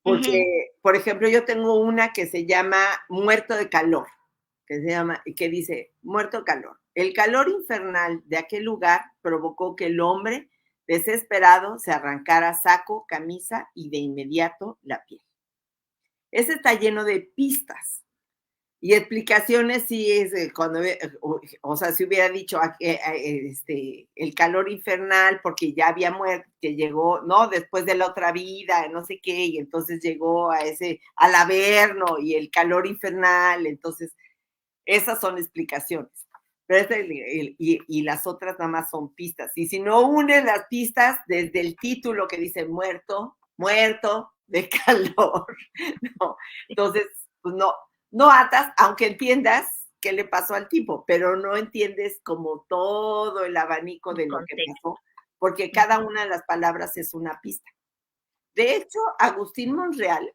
Ujú. Porque, por ejemplo, yo tengo una que se llama Muerto de calor, que dice, muerto de calor. El calor infernal de aquel lugar provocó que el hombre, desesperado, se arrancara saco, camisa y de inmediato la piel. Ese está lleno de pistas. Y explicaciones sí es cuando, o sea, si hubiera dicho el calor infernal porque ya había muerto, que llegó, ¿no? Después de la otra vida, no sé qué, y entonces llegó al Averno y el calor infernal, entonces esas son explicaciones. Pero y las otras nada más son pistas. Y si no unes las pistas desde el título que dice muerto, muerto de calor, ¿no? Entonces, pues no atas, aunque entiendas qué le pasó al tipo, pero no entiendes como todo el abanico El de lo que contexto. pasó, porque cada una de las palabras es una pista. De hecho, Agustín Monreal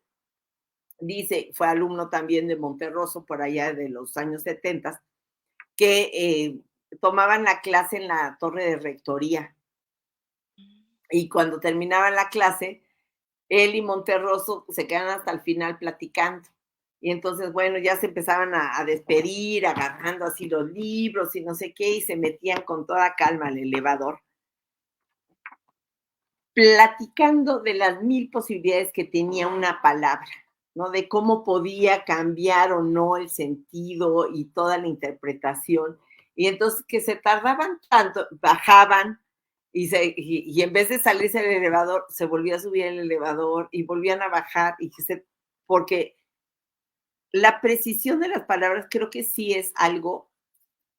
dice, fue alumno también de Monterroso por allá de los años 70, que tomaban la clase en la torre de rectoría. Y cuando terminaban la clase, él y Monterroso se quedan hasta el final platicando. Y entonces, bueno, ya se empezaban a despedir, agarrando así los libros y no sé qué, y se metían con toda calma al elevador, platicando de las 1000 posibilidades que tenía una palabra, ¿no? De cómo podía cambiar o no el sentido y toda la interpretación. Y entonces que se tardaban tanto, bajaban y en vez de salirse del elevador, se volvía a subir el elevador y volvían a bajar, porque la precisión de las palabras creo que sí es algo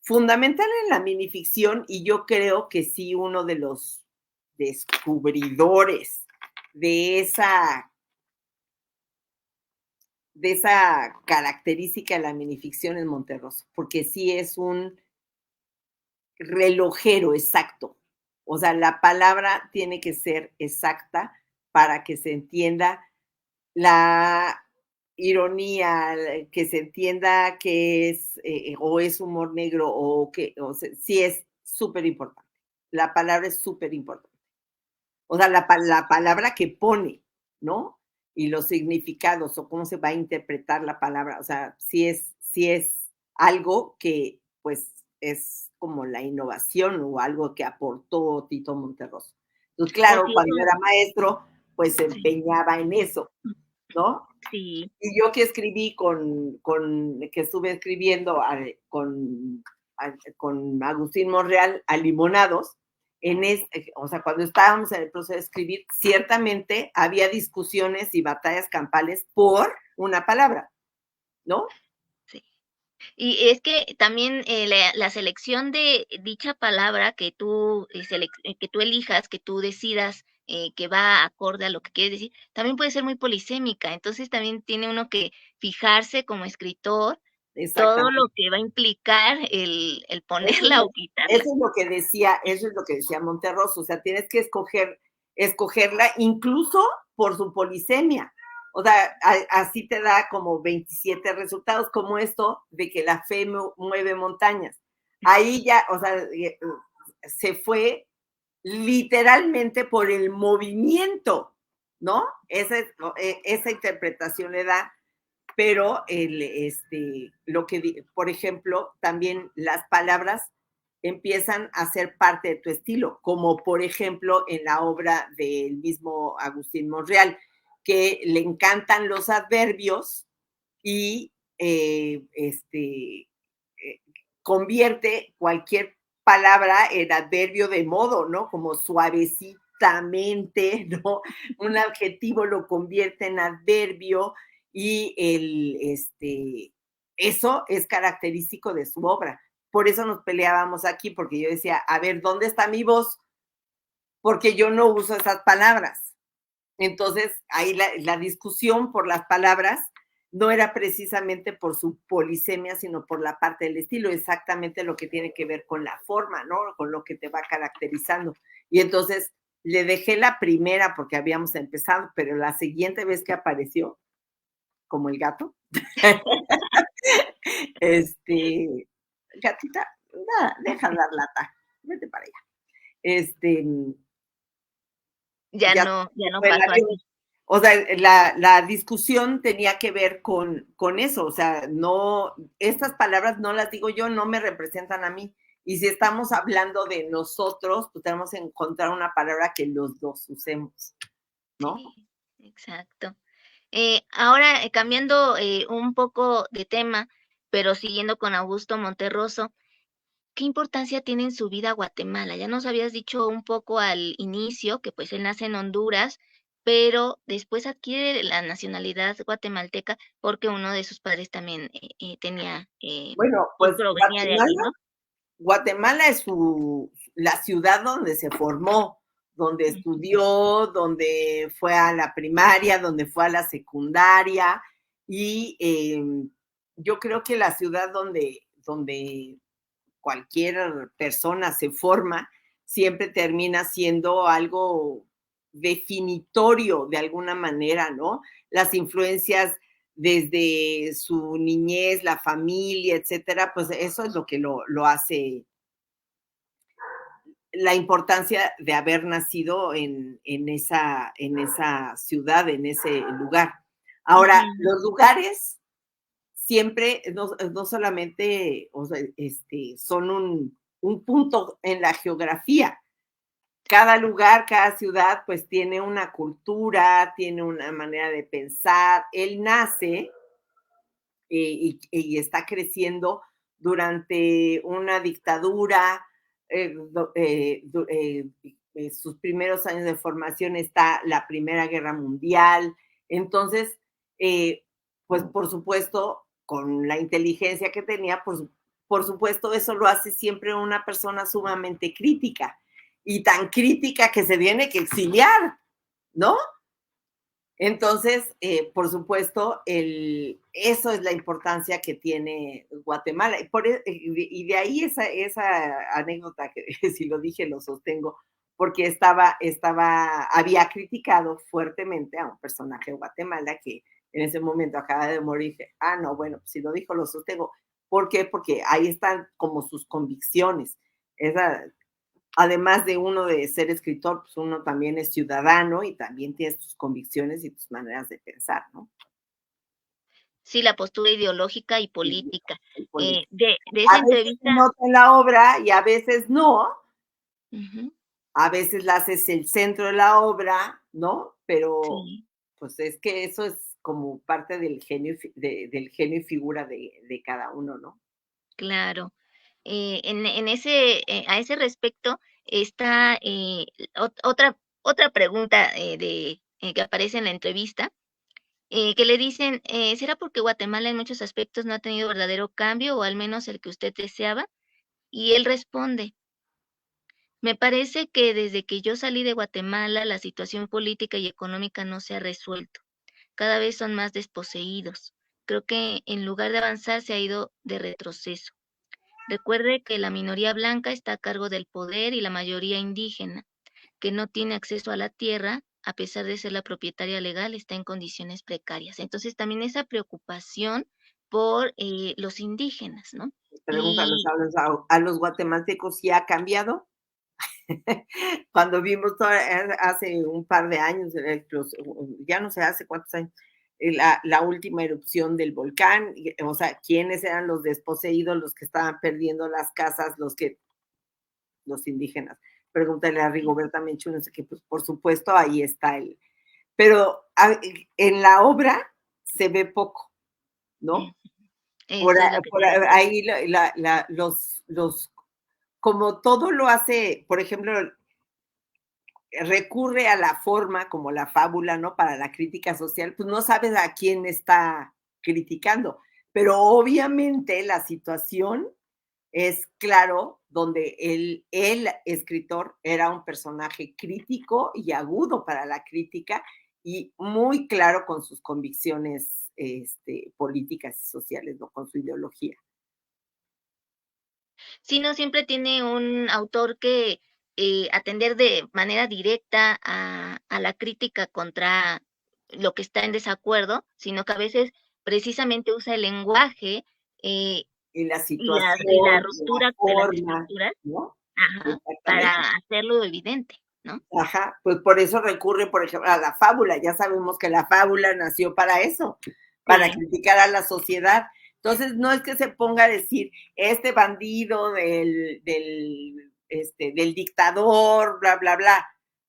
fundamental en la minificción, y yo creo que sí uno de los descubridores de esa característica de la minificción es Monterroso, porque sí es un relojero exacto. O sea, la palabra tiene que ser exacta para que se entienda la ironía, que se entienda que es o es humor negro sí es súper importante. La palabra es súper importante. O sea, la palabra que pone, ¿no? Y los significados o cómo se va a interpretar la palabra. O sea, sí es algo que pues es como la innovación o algo que aportó Tito Monterroso. Entonces, O claro, si cuando ella, era maestro, pues se sí, empeñaba en eso, ¿no? sí. Y yo que escribí que estuve escribiendo con Agustín Monreal a Limonados, o sea, cuando estábamos en el proceso de escribir, ciertamente había discusiones y batallas campales por una palabra, ¿no? Sí. Y es que también, la selección de dicha palabra que tú, que tú elijas, que tú decidas, que va acorde a lo que quieres decir, también puede ser muy polisémica. Entonces, también tiene uno que fijarse como escritor todo lo Exactamente. que va a implicar el Eso es ponerla lo, o quitarla. eso es lo que decía Monterroso, o sea, tienes que escogerla incluso por su polisemia. O sea, así te da como 27 resultados, como esto de que la fe mueve montañas. Ahí ya, o sea, se fue literalmente por el movimiento, ¿no? Esa interpretación le da, pero lo que, por ejemplo, también las palabras empiezan a ser parte de tu estilo, como por ejemplo en la obra del mismo Agustín Monreal, que le encantan los adverbios y convierte cualquier palabra en adverbio de modo, ¿no? Como suavecitamente, ¿no? Un adjetivo lo convierte en adverbio y eso es característico de su obra. Por eso nos peleábamos aquí, porque yo decía, a ver, ¿dónde está mi voz? Porque yo no uso esas palabras. Entonces, ahí la discusión por las palabras no era precisamente por su polisemia, sino por la parte del estilo, exactamente lo que tiene que ver con la forma, ¿no? Con lo que te va caracterizando. Y entonces le dejé la primera porque habíamos empezado, pero la siguiente vez que apareció, como el gato, este, gatita, nada, deja dar lata, vete para allá. Este, ya Ya no fue el pasó avión. así. O sea, la discusión tenía que ver con eso, o sea, no, estas palabras no las digo yo, no me representan a mí. Y si estamos hablando de nosotros, pues tenemos que encontrar una palabra que los dos usemos, ¿no? Sí, exacto. Ahora, cambiando, un poco de tema, pero siguiendo con Augusto Monterroso, ¿qué importancia tiene en su vida Guatemala? Ya nos habías dicho un poco al inicio que, pues, él nace en Honduras, pero después adquiere la nacionalidad guatemalteca porque uno de sus padres también, tenía, Bueno, pues, pues provenía de allí, ¿no? Guatemala es la ciudad donde se formó, donde Ujú. estudió, donde fue a la primaria, donde fue a la secundaria y yo creo que la ciudad donde cualquier persona se forma siempre termina siendo algo definitorio de alguna manera, ¿no? Las influencias desde su niñez, la familia, etcétera, pues eso es lo que lo hace la importancia de haber nacido en esa ciudad, en ese lugar. Ahora, Ujú. los lugares siempre, no solamente o sea, son un punto en la geografía. Cada lugar, cada ciudad, pues tiene una cultura, tiene una manera de pensar. Él nace y está creciendo durante una dictadura. Sus primeros años de formación está la Primera Guerra Mundial. Entonces, eh, pues por supuesto, con la inteligencia que tenía, pues por supuesto eso lo hace siempre una persona sumamente crítica y tan crítica que se tiene que exiliar, ¿no? Entonces, por supuesto, eso es la importancia que tiene Guatemala. Y de ahí esa anécdota que si lo dije lo sostengo, porque había criticado fuertemente a un personaje de Guatemala que en ese momento acaba de morir. Dije, no, bueno, si lo dijo lo sostengo. ¿Por qué? Porque ahí están como sus convicciones. Esa, además de uno de ser escritor, pues uno también es ciudadano y también tienes tus convicciones y tus maneras de pensar, ¿no? Sí, la postura ideológica y Y, política. y política. De esa A veces se entrevista. nota en la obra y a veces no, Ujú, a veces la haces el centro de la obra, ¿no? Pero sí, pues es que eso es como parte del genio, del genio y figura de cada uno, ¿no? claro. En ese, a ese respecto, está otra pregunta que aparece en la entrevista, que le dicen, ¿será porque Guatemala en muchos aspectos no ha tenido verdadero cambio o al menos el que usted deseaba? Y él responde, me parece que desde que yo salí de Guatemala la situación política y económica no se ha resuelto. Cada vez son más desposeídos. Creo que en lugar de avanzar se ha ido de retroceso. Recuerde que la minoría blanca está a cargo del poder y la mayoría indígena, que no tiene acceso a la tierra, a pesar de ser la propietaria legal, está en condiciones precarias. Entonces también esa preocupación por los indígenas, ¿no? Pregúntanos Y a los guatemaltecos si ha cambiado. Cuando vimos hace un par de años, ya no sé hace cuántos años, la última erupción del volcán, o sea, quiénes eran los desposeídos, los que estaban perdiendo las casas, los indígenas. Pregúntale a Rigoberta Menchú, no sé qué, pues por supuesto ahí está él. Pero en la obra se ve poco, ¿no? Por, eso es lo que por te decía. ahí como todo lo hace, por ejemplo, recurre a la forma como la fábula, ¿no? Para la crítica social, pues no sabes a quién está criticando, pero obviamente la situación es claro donde el escritor era un personaje crítico y agudo para la crítica y muy claro con sus convicciones políticas y sociales, ¿no? Con su ideología. Sí, no siempre tiene un autor que atender de manera directa a la crítica contra lo que está en desacuerdo, sino que a veces precisamente usa el lenguaje eh, Y la y la situación, la ruptura de las forma, estructuras, ¿no? ajá, Exactamente. para hacerlo evidente, ¿no? Ajá, pues por eso recurre, por ejemplo, a la fábula. Ya sabemos que la fábula nació para eso, para Sí. criticar a la sociedad. Entonces, no es que se ponga a decir, este bandido del dictador, bla, bla, bla,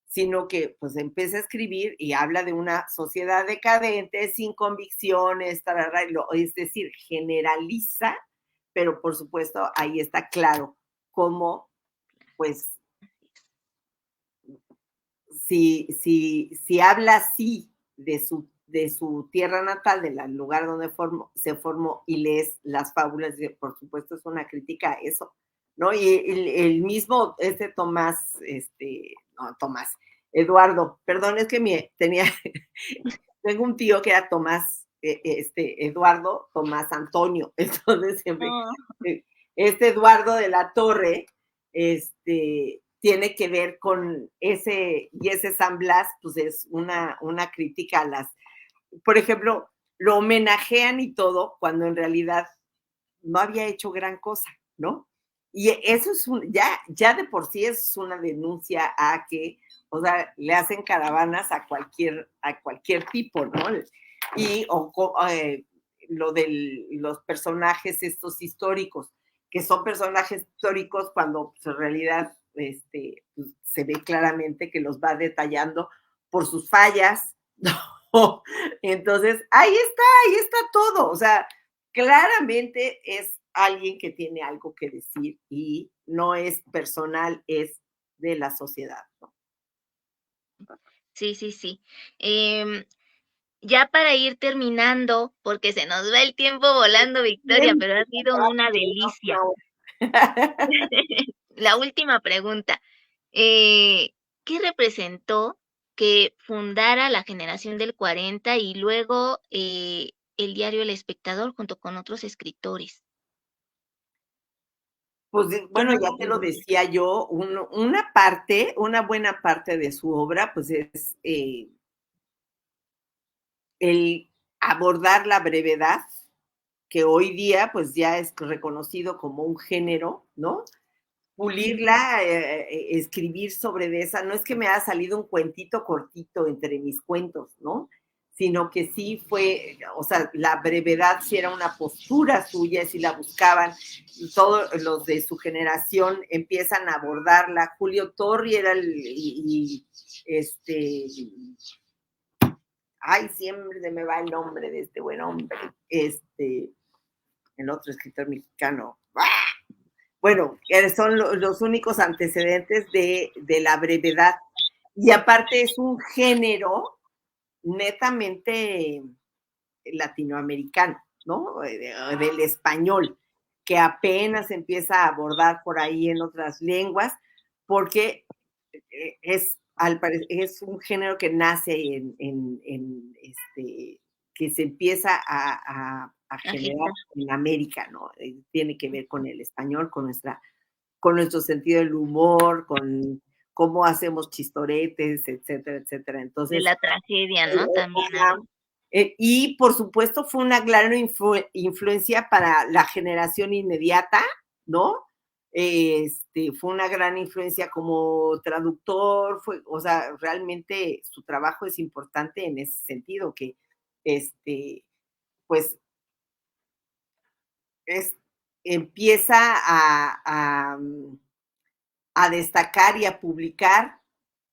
sino que pues empieza a escribir y habla de una sociedad decadente, sin convicciones, tarara, es decir, generaliza, pero por supuesto ahí está claro cómo, pues, si habla así de su tierra natal, del lugar donde se formó y lees las fábulas, por supuesto es una crítica a eso, ¿no? Y el mismo, Tomás, Eduardo, perdón, es que tengo un tío que era Tomás, Eduardo Tomás Antonio, entonces siempre, Oh, Eduardo de la Torre, tiene que ver con ese San Blas, pues es una crítica a por ejemplo, lo homenajean y todo, cuando en realidad no había hecho gran cosa, ¿no? Y eso es ya de por sí es una denuncia a que, o sea, le hacen caravanas a cualquier tipo, ¿no? Y lo de los personajes estos históricos, que son personajes históricos cuando pues, en realidad pues, se ve claramente que los va detallando por sus fallas, ¿no? Entonces, ahí está todo, o sea, claramente es alguien que tiene algo que decir y no es personal, es de la sociedad, ¿no? sí, sí, sí. Em, ya para ir terminando, porque se nos va el tiempo volando, Victoria, pero ha sido una delicia. La última pregunta. Eh, ¿Qué representó que fundara la generación del 40 y luego el diario El Espectador junto con otros escritores? Pues bueno, ¿Cómo ya te lo se... decía yo, una buena parte de su obra, pues es el abordar la brevedad, que hoy día pues ya es reconocido como un género, ¿no? Pulirla, escribir sobre de esa, no es que me haya salido un cuentito cortito entre mis cuentos, ¿no? Sino que sí fue, o sea, la brevedad sí era una postura suya, si la buscaban, y todos los de su generación empiezan a abordarla. Julio Torri era ay, siempre se me va el nombre de este buen hombre, el otro escritor mexicano. ¡Ah! bueno, son los únicos antecedentes de la brevedad. Y aparte es un género netamente latinoamericano, ¿no? Del español, que apenas empieza a abordar por ahí en otras lenguas, porque es un género que nace que se empieza a generar en América, ¿no? Tiene que ver con el español, con nuestro sentido del humor, con cómo hacemos chistoretes, etcétera, etcétera. De Entonces, la tragedia, ¿no? También a veces. y por supuesto fue una gran influencia para la generación inmediata, ¿no? Fue una gran influencia como traductor, o sea, realmente su trabajo es importante en ese sentido, que pues es, empieza a destacar y a publicar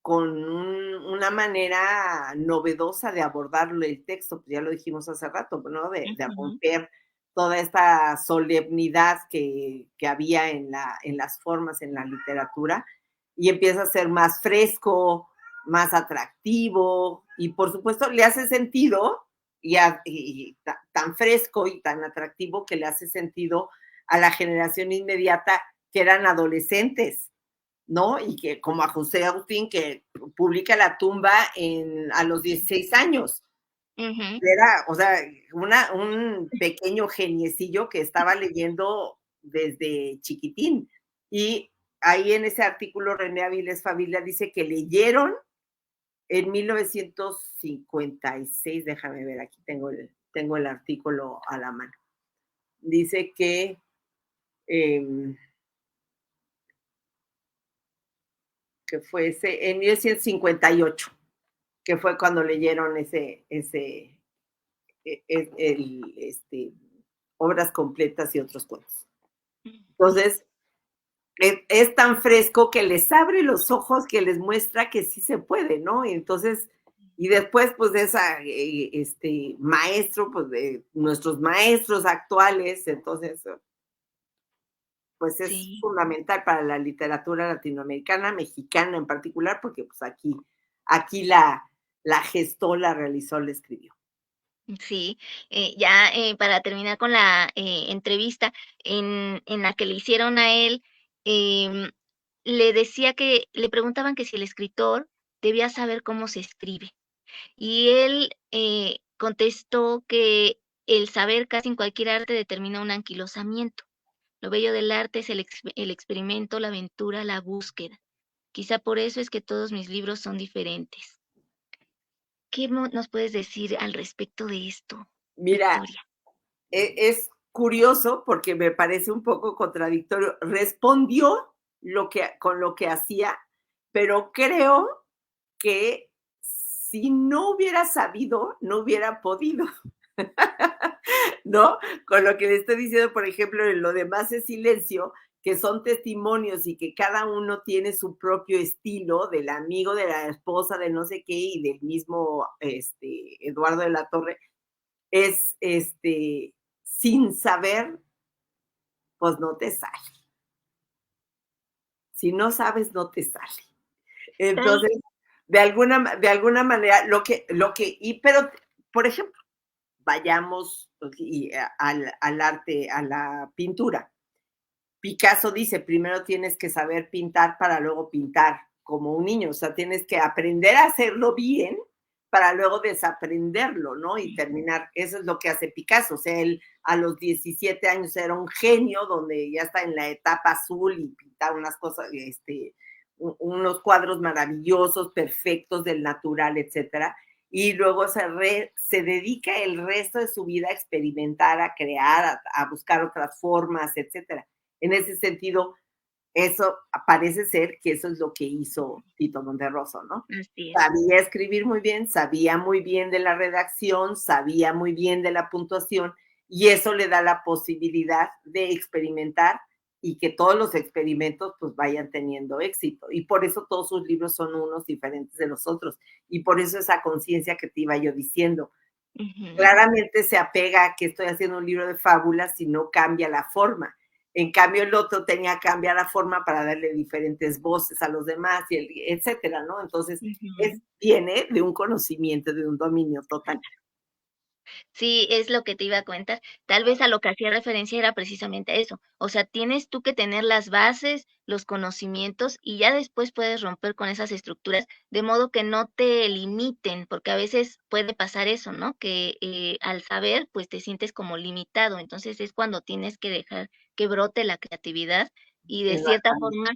con una manera novedosa de abordar el texto, pues ya lo dijimos hace rato, ¿no? De romper toda esta solemnidad que había en las formas, en la literatura, y empieza a ser más fresco, más atractivo, y por supuesto le hace sentido, y tan fresco y tan atractivo que le hace sentido a la generación inmediata que eran adolescentes, ¿no? Y que como a José Agustín, que publica La tumba a los 16 años. Era, o sea, un pequeño geniecillo que estaba leyendo desde chiquitín. Y ahí en ese artículo René Avilés Favila dice que leyeron en 1956, déjame ver, aquí tengo el artículo a la mano. Dice que fue en 1958, que fue cuando leyeron obras completas y otros cuentos. Entonces, es tan fresco que les abre los ojos, que les muestra que sí se puede, ¿no? Y entonces, y después, pues, de maestro, pues, de nuestros maestros actuales, entonces, pues es fundamental para la literatura latinoamericana, mexicana en particular, porque pues aquí la gestó, la realizó, la escribió. Sí, ya para terminar con la entrevista en la que le hicieron a él, le decía que le preguntaban que si el escritor debía saber cómo se escribe. Y él contestó que el saber casi en cualquier arte determina un anquilosamiento. Lo bello del arte es el experimento, la aventura, la búsqueda. Quizá por eso es que todos mis libros son diferentes. ¿Qué nos puedes decir al respecto de esto, Mira, Victoria? es curioso porque me parece un poco contradictorio. Respondió con lo que hacía, pero creo que si no hubiera sabido, no hubiera podido. ¿No? Con lo que le estoy diciendo, por ejemplo, en lo demás es silencio, que son testimonios y que cada uno tiene su propio estilo, del amigo, de la esposa, de no sé qué, y del mismo Eduardo de la Torre, es sin saber, pues no te sale. Si no sabes, no te sale. Entonces, de alguna manera, pero, por ejemplo, vayamos al arte, a la pintura. Picasso dice, primero tienes que saber pintar para luego pintar como un niño, o sea, tienes que aprender a hacerlo bien para luego desaprenderlo, ¿no? Y terminar, eso es lo que hace Picasso, o sea, él a los 17 años era un genio, donde ya está en la etapa azul y pintar unas cosas, unos cuadros maravillosos, perfectos del natural, etcétera, y luego se dedica el resto de su vida a experimentar, a crear, a buscar otras formas, etcétera. En ese sentido, eso parece ser que eso es lo que hizo Tito Monterroso, ¿no? Así es. Sabía escribir muy bien, sabía muy bien de la redacción, sabía muy bien de la puntuación, y eso le da la posibilidad de experimentar y que todos los experimentos pues vayan teniendo éxito. Y por eso todos sus libros son unos diferentes de los otros. Y por eso esa conciencia que te iba yo diciendo. Claramente se apega a que estoy haciendo un libro de fábulas y no cambia la forma. En cambio, el otro tenía que cambiar la forma para darle diferentes voces a los demás, y etcétera, ¿no? Entonces, viene de un conocimiento, de un dominio total. Sí, es lo que te iba a comentar. Tal vez a lo que hacía referencia era precisamente eso. O sea, tienes tú que tener las bases, los conocimientos y ya después puedes romper con esas estructuras de modo que no te limiten, porque a veces puede pasar eso, ¿no? Que al saber, pues te sientes como limitado. Entonces es cuando tienes que dejar que brote la creatividad y de cierta Exactamente. forma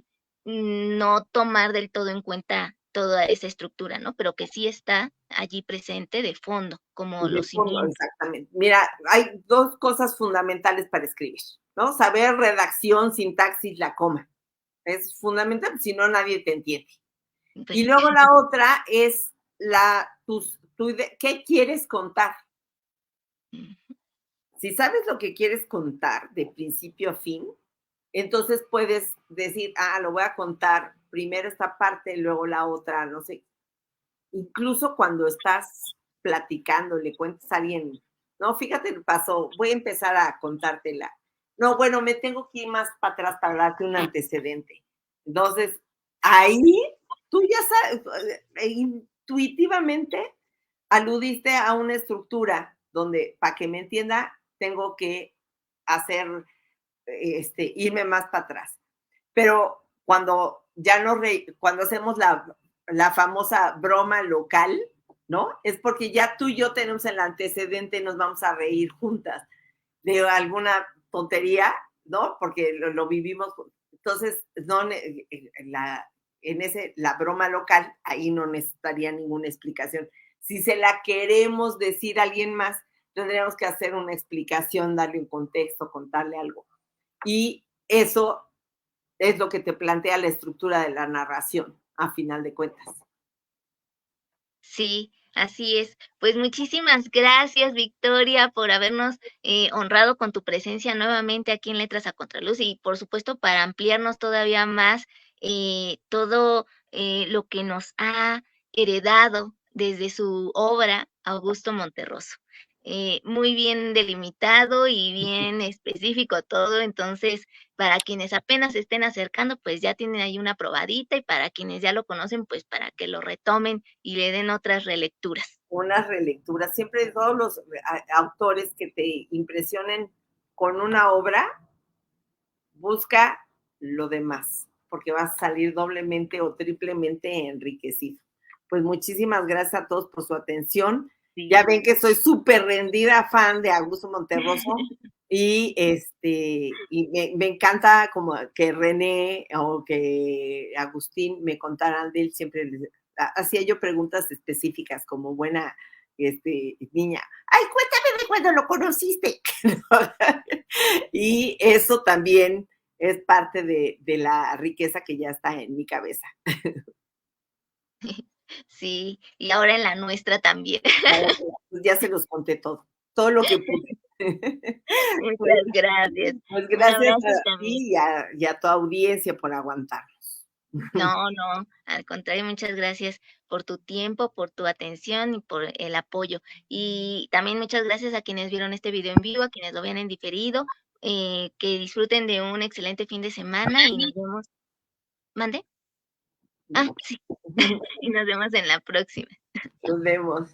no tomar del todo en cuenta toda esa estructura, ¿no? Pero que sí está allí presente de fondo, como De los fondo, cimientos. exactamente. Mira, hay dos cosas fundamentales para escribir, ¿no? Saber redacción, sintaxis, la coma. Es fundamental, si no nadie te entiende. Pues Y sí. luego la otra es ¿qué quieres contar? Mm, Si sabes lo que quieres contar de principio a fin, entonces puedes decir, lo voy a contar primero esta parte, luego la otra, no sé. Incluso cuando estás platicando, le cuentas a alguien, no, fíjate, me pasó, voy a empezar a contártela. No, bueno, me tengo que ir más para atrás para darte un antecedente. Entonces, ahí tú ya sabes, intuitivamente aludiste a una estructura donde, para que me entienda, tengo que hacer, irme más para atrás. Pero cuando ya no, cuando hacemos la famosa broma local, ¿no? Es porque ya tú y yo tenemos el antecedente y nos vamos a reír juntas de alguna tontería, ¿no? Porque lo vivimos. Entonces, no, la broma local, ahí no necesitaría ninguna explicación. Si se la queremos decir a alguien más, tendríamos que hacer una explicación, darle un contexto, contarle algo. Y eso es lo que te plantea la estructura de la narración, a final de cuentas. sí, así es. Pues muchísimas gracias, Victoria, por habernos honrado con tu presencia nuevamente aquí en Letras a Contraluz y, por supuesto, para ampliarnos todavía más todo lo que nos ha heredado desde su obra Augusto Monterroso. Muy bien delimitado y bien específico todo, entonces para quienes apenas se estén acercando, pues ya tienen ahí una probadita y para quienes ya lo conocen, pues para que lo retomen y le den otras relecturas. Una relectura, siempre todos los autores que te impresionen con una obra, busca lo demás, porque vas a salir doblemente o triplemente enriquecido. Pues muchísimas gracias a todos por su atención. Sí. Ya ven que soy súper rendida fan de Augusto Monterroso y me encanta como que René o que Agustín me contaran de él, siempre hacía yo preguntas específicas como buena niña. Ay, cuéntame de cuando lo conociste. Y eso también es parte de la riqueza que ya está en mi cabeza. Sí, y ahora en la nuestra también. Pues ya se los conté todo lo que pude. Pues, Muchas gracias. pues Un gracias abrazo a también. ti y a tu audiencia por aguantarnos. No, no, al contrario, muchas gracias por tu tiempo, por tu atención y por el apoyo. Y también muchas gracias a quienes vieron este video en vivo, a quienes lo vean en diferido, que disfruten de un excelente fin de semana y nos vemos. ¿Mande? Ah, sí, y nos vemos en la próxima. Nos vemos.